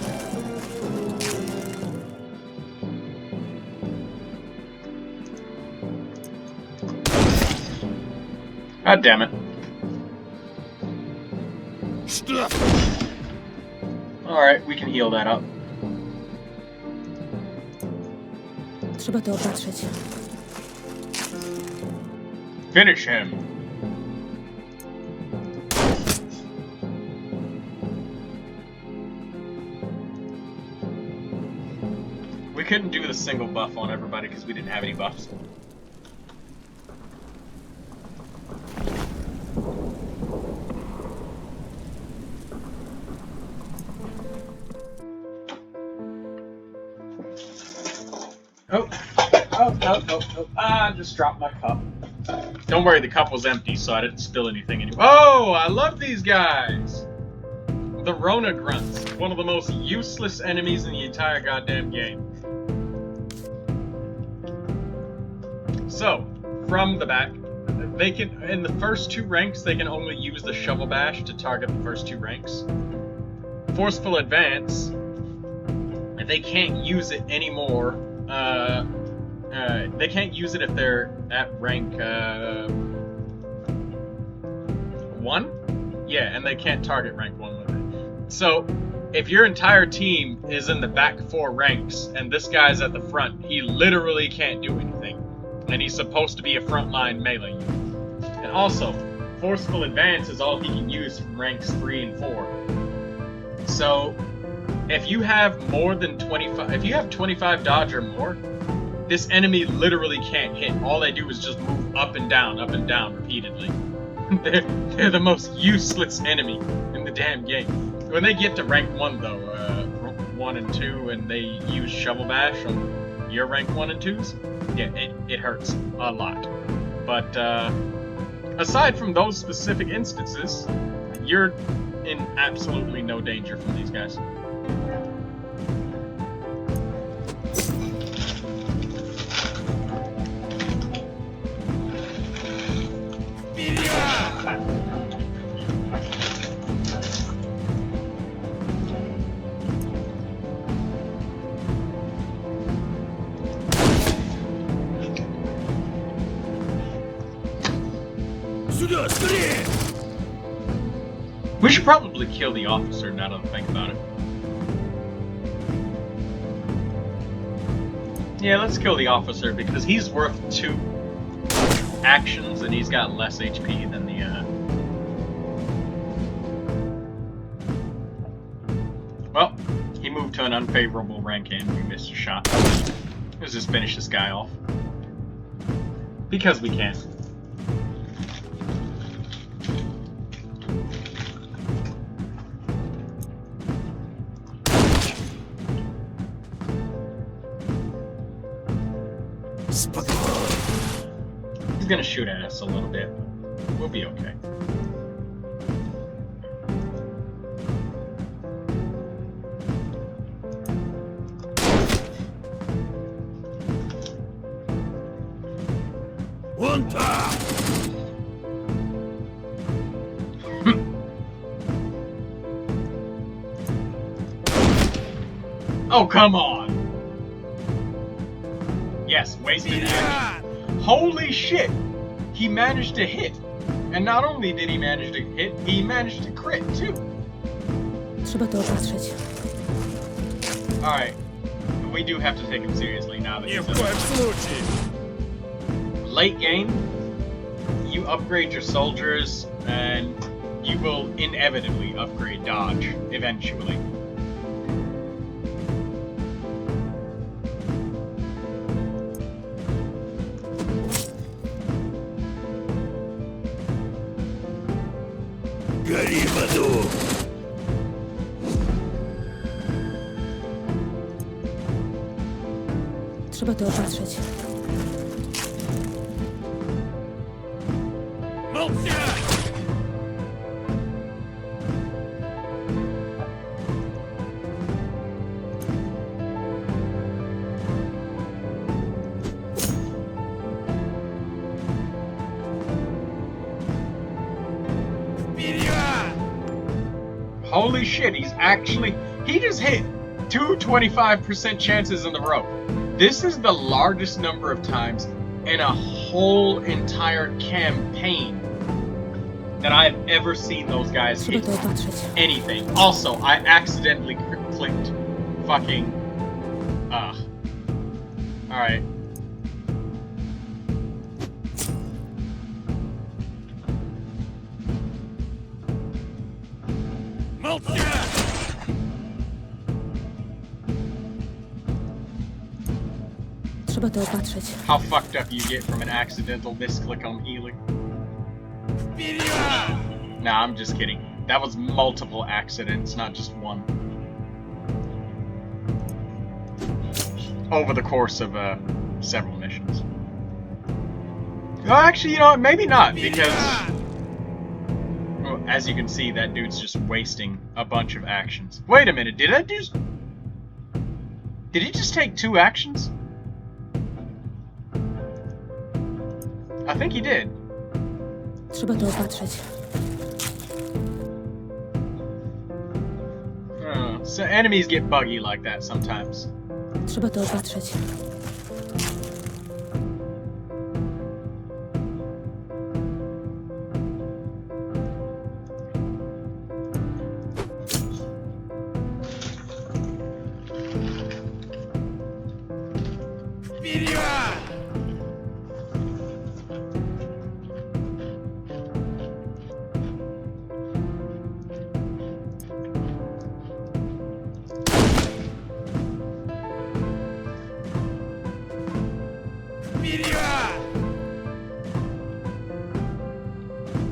God damn it. Alright, we can heal that up.
Trzeba to opatrzyć.
Finish him. We couldn't do the single buff on everybody because we didn't have any buffs. Oh. I just dropped my cup. Don't worry, the cup was empty, so I didn't spill anything anyway. Oh, I love these guys! The Rona Grunts, one of the most useless enemies in the entire goddamn game. So, from the back, they can, in the first 2 ranks, they can only use the Shovel Bash to target the first 2 ranks. Forceful Advance, they can't use it anymore. They can't use it if they're at rank 1? Yeah, and they can't target rank 1 with it. So, if your entire team is in the back 4 ranks, and this guy's at the front, he literally can't do anything. And he's supposed to be a frontline melee unit. And also, Forceful Advance is all he can use from ranks 3 and 4. So, if you have more than 25, if you have 25 dodge or more, this enemy literally can't hit. All they do is just move up and down repeatedly. They're the most useless enemy in the damn game. When they get to rank 1 though, 1 and 2, and they use Shovel Bash on your rank 1 and 2s, yeah, it hurts a lot. But aside from those specific instances, you're in absolutely no danger from these guys. We should probably kill the officer now that I think about it. Yeah, let's kill the officer because he's worth 2 actions and he's got less HP than the Well, he moved to an unfavorable rank and we missed a shot. Let's just finish this guy off. Because we can. He's gonna shoot at us a little bit. We'll be okay.
Wanda!
Oh, come on! Yes, wasted action. Holy shit! He managed to hit. And not only did he manage to hit, he managed to crit too.
Trzeba to opatrzyć.
Alright. We do have to take him seriously now that
Nie
he's
w kojem случае!
late game, you upgrade your soldiers and you will inevitably upgrade dodge eventually.
Гори в аду!
Trzeba to opatrzyć.
Молчать!
Holy shit, he just hit two 25% chances in a row. This is the largest number of times in a whole entire campaign that I've ever seen those guys
Trzeba
hit
to opatrzyć.
anything. Also, I accidentally clicked fucking... Alright.
Молчать!
Trzeba to opatrzyć.
How fucked up you get from an accidental misclick on healing.
Вперед!
Nah, I'm just kidding. That was multiple accidents, not just one. Over the course of several missions. Well, actually, you know what? Maybe not, because well, as you can see, that dude's just wasting a bunch of actions. Wait a minute, did he just take 2 actions? I think he did.
Trzeba to opatrzyć.
So enemies get buggy like that sometimes.
Trzeba to opatrzyć.
Вперед!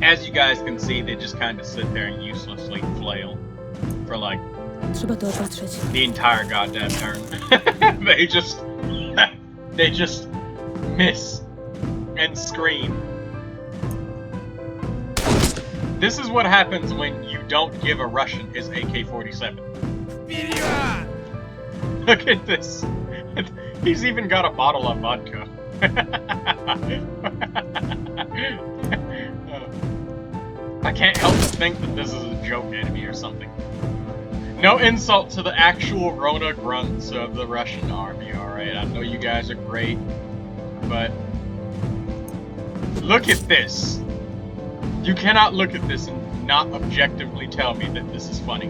As you guys can see, they just kind of sit there and uselessly flail for like
Trzeba to opatrzyć.
the entire goddamn turn. they just miss and scream. This is what happens when you don't give a Russian his AK-47.
Вперед!
Look at this. He's even got a bottle of vodka. I can't help but think that this is a joke enemy or something. No insult to the actual Rona grunts of the Russian army, alright? I know you guys are great, but look at this. You cannot look at this and not objectively tell me that this is funny.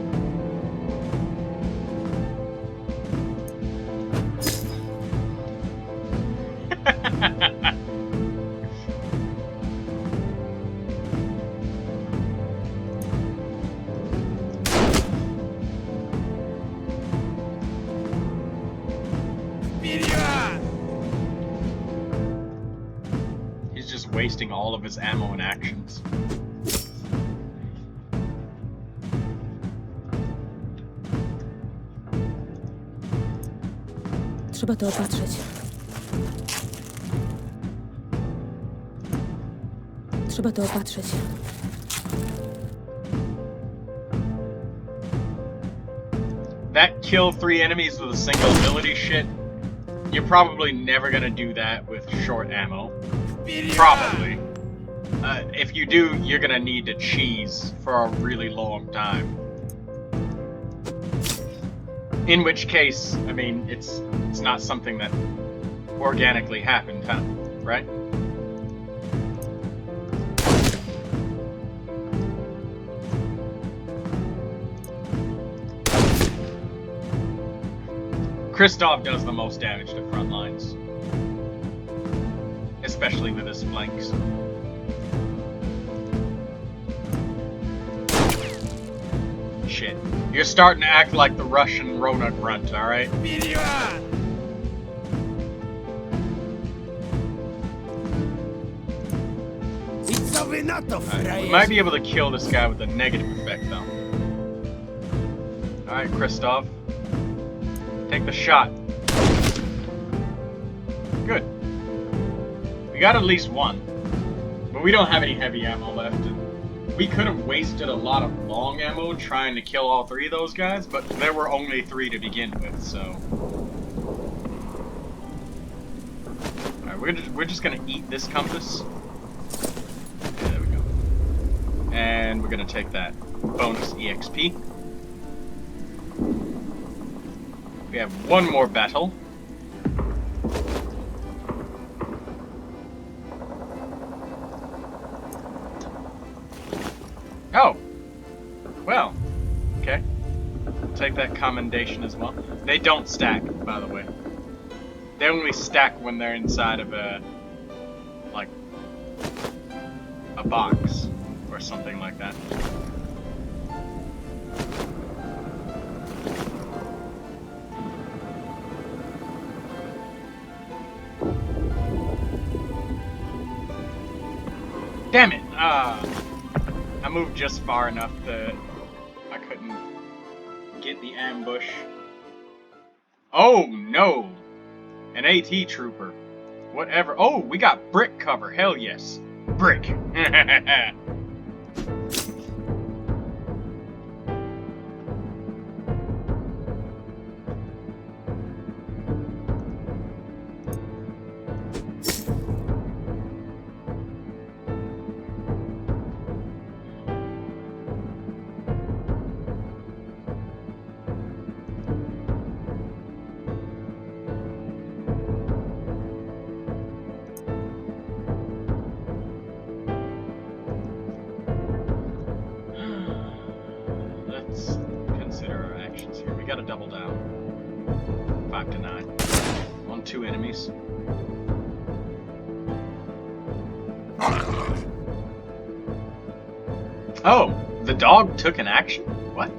He's just wasting all of his ammo and actions.
Trzeba to opatrzyć. Trzeba to opatrzyć.
That kill 3 enemies with a single ability shit, you're probably never gonna do that with short ammo. Probably. If you do, you're gonna need to cheese for a really long time. In which case, I mean, it's not something that organically happened, huh? Right? Christoph does the most damage to front lines. Especially with his flanks. Shit. You're starting to act like the Russian Rona grunt, alright? We might be able to kill this guy with a negative effect, though. Alright, Christoph. Take the shot. Good. We got at least one. But But we don't have any heavy ammo left. We could have wasted a lot of long ammo trying to kill all three of those guys, but there were only three to begin with, so... Alright, we're just gonna eat this compass. Okay, there we go. And we're gonna take that bonus EXP. We have one more battle. Oh! Well, okay. Take that commendation as well. They don't stack, by the way. They only stack when they're inside of a, like, a box or something like that. Damn it! I moved just far enough that I couldn't get the ambush. Oh no! An AT trooper. Whatever. Oh, we got brick cover. Hell yes. Brick. Let's consider our actions here. We gotta double down. 5 to 9. On 2 enemies. Oh, the dog took an action? What?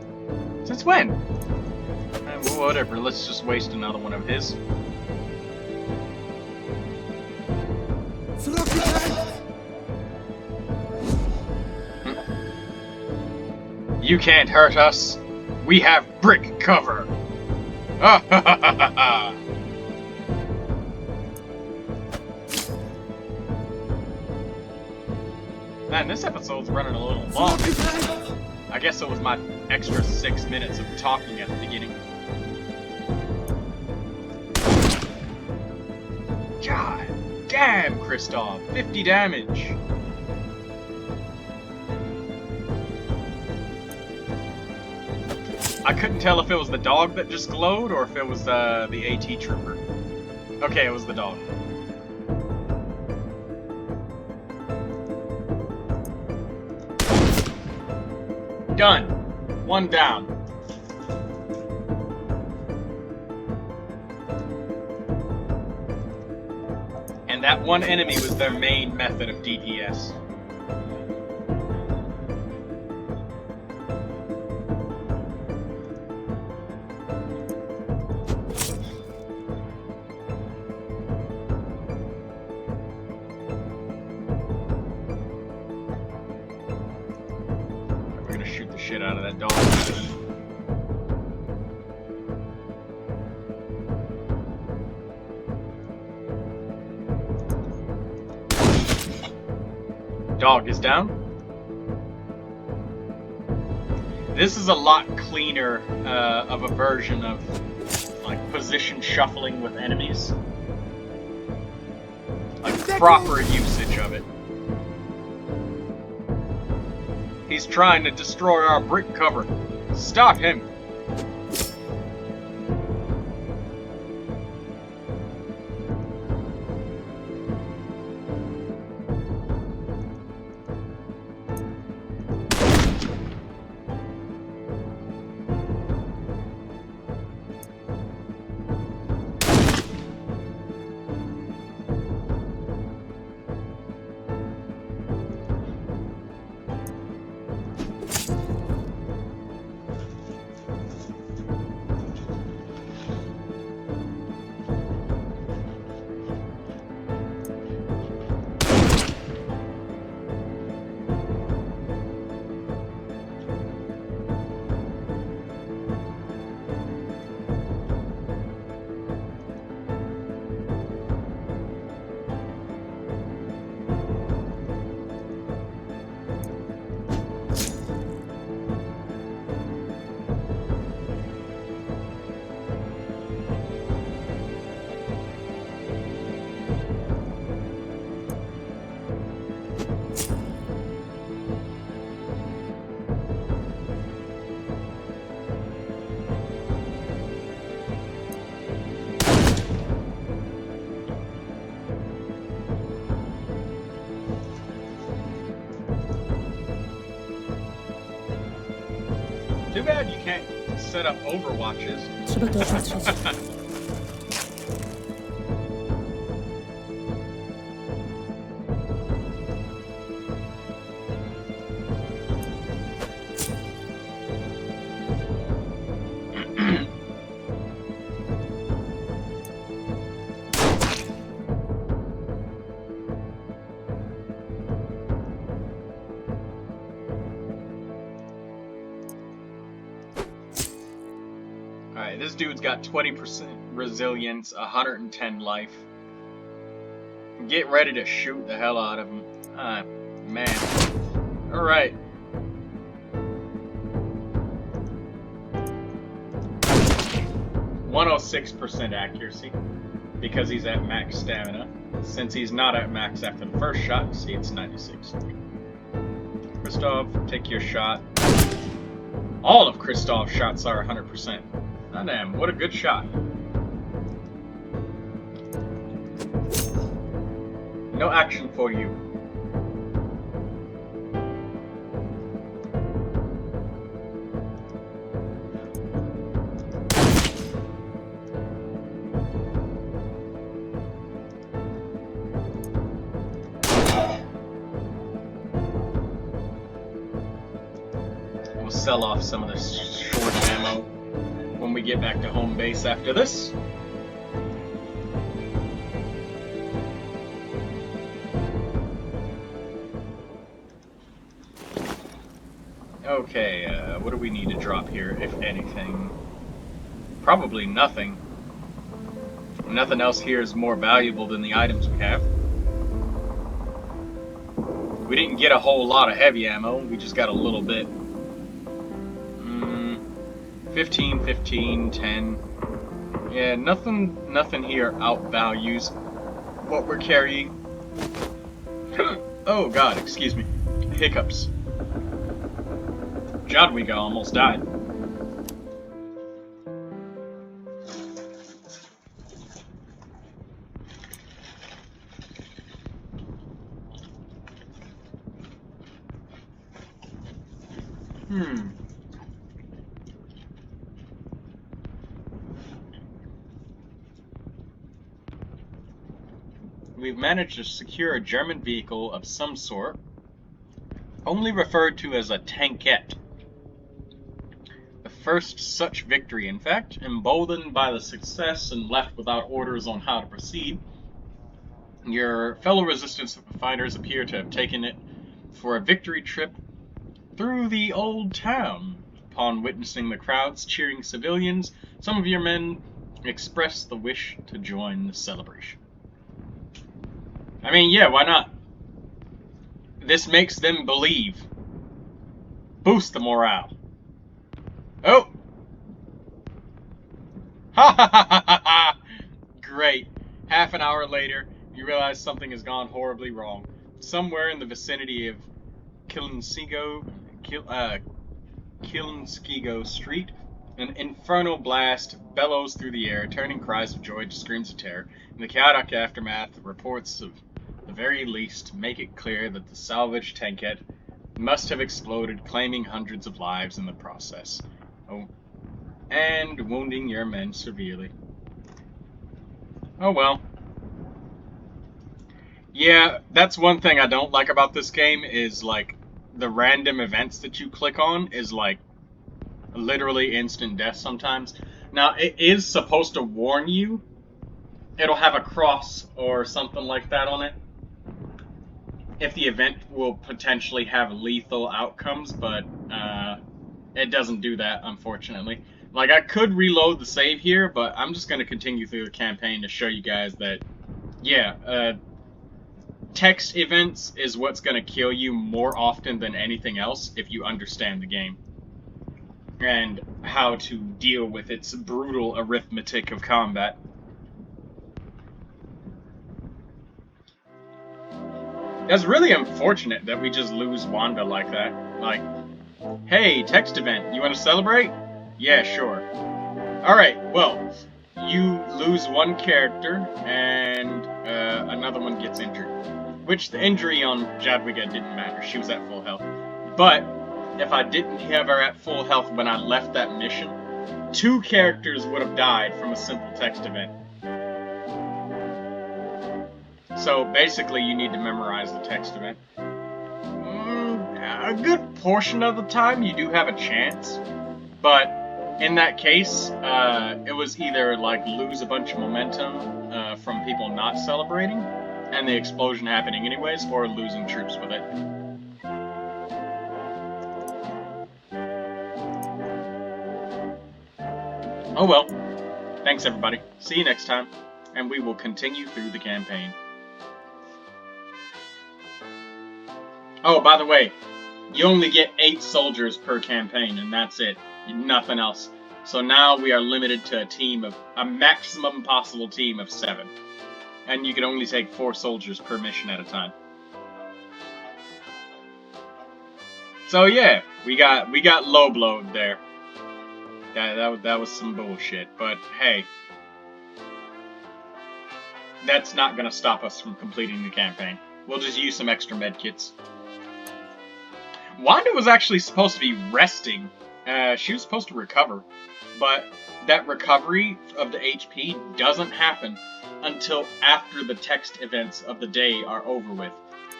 Since when? Well, whatever, let's just waste another one of his. You can't hurt us. We have brick cover. Man, this episode's running a little long. I guess it was my extra 6 minutes of talking at the beginning. God damn, Kristoff. 50 damage. I couldn't tell if it was the dog that just glowed or if it was the AT trooper. Okay, it was the dog. Done. 1 down. And that one enemy was their main method of DPS. Shoot the shit out of that dog. Dog is down. This is a lot cleaner of a version of like position shuffling with enemies. Like proper usage of it. He's trying to destroy our brick cover. Stop him! Too bad you can't set up overwatches.
Trzeba to opatrzeć.
Alright, this dude's got 20% resilience, 110 life. Get ready to shoot the hell out of him. Man. Alright. %106% accuracy. Because he's at max stamina. Since he's not at max after the first shot, see, it's 96. Christoph, take your shot. All of Christoph's shots are 100%. Oh, damn, what a good shot. No action for you. We'll sell off some of the short ammo when we get back to home base after this. Okay, what do we need to drop here, if anything? Probably nothing. Nothing else here is more valuable than the items we have. We didn't get a whole lot of heavy ammo, we just got a little bit. 15, 15, 10. Yeah, nothing here outvalues what we're carrying. Oh god, excuse me. Hiccups. Jadwiga almost died. We've managed to secure a German vehicle of some sort, only referred to as a tankette. The first such victory, in fact, emboldened by the success and left without orders on how to proceed. Your fellow resistance fighters appear to have taken it for a victory trip through the old town. Upon witnessing the crowds cheering civilians, some of your men expressed the wish to join the celebration. I mean, yeah, why not? This makes them believe. Boost the morale. Oh! Ha ha ha ha ha! Great. Half an hour later, you realize something has gone horribly wrong. Somewhere in the vicinity of Kilinskigo Street, an infernal blast bellows through the air, turning cries of joy to screams of terror. In the chaotic aftermath, reports of the very least make it clear that the salvaged tankette must have exploded, claiming hundreds of lives in the process. Oh, and wounding your men severely. Oh well. Yeah, that's one thing I don't like about this game is, like, the random events that you click on is, like, literally instant death sometimes. Now, it is supposed to warn you. It'll have a cross or something like that on it, if the event will potentially have lethal outcomes, but it doesn't do that, unfortunately. Like, I could reload the save here, but I'm just going to continue through the campaign to show you guys that, yeah, text events is what's going to kill you more often than anything else if you understand the game and how to deal with its brutal arithmetic of combat. It's really unfortunate that we just lose Wanda like that. Like, hey, text event, you want to celebrate? Yeah, sure. Alright, well, you lose one character, and another one gets injured. Which, the injury on Jadwiga didn't matter, she was at full health. But, if I didn't have her at full health when I left that mission, 2 characters would have died from a simple text event. So basically, you need to memorize the text event. A good portion of the time, you do have a chance, but in that case, it was either like lose a bunch of momentum from people not celebrating, and the explosion happening anyways, or losing troops with it. Oh well. Thanks everybody. See you next time, and we will continue through the campaign. Oh, by the way, you only get 8 soldiers per campaign, and that's it. Nothing else. So now we are limited to a maximum possible team of 7. And you can only take 4 soldiers per mission at a time. So yeah, we got low blowed there. Yeah, that was some bullshit. But hey, that's not gonna stop us from completing the campaign. We'll just use some extra medkits. Wanda was actually supposed to be resting. She was supposed to recover, but that recovery of the HP doesn't happen until after the text events of the day are over with.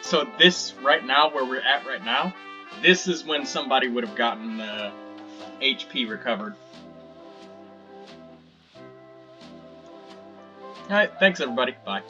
So this, right now, where we're at right now, this is when somebody would have gotten HP recovered. Alright, thanks everybody. Bye.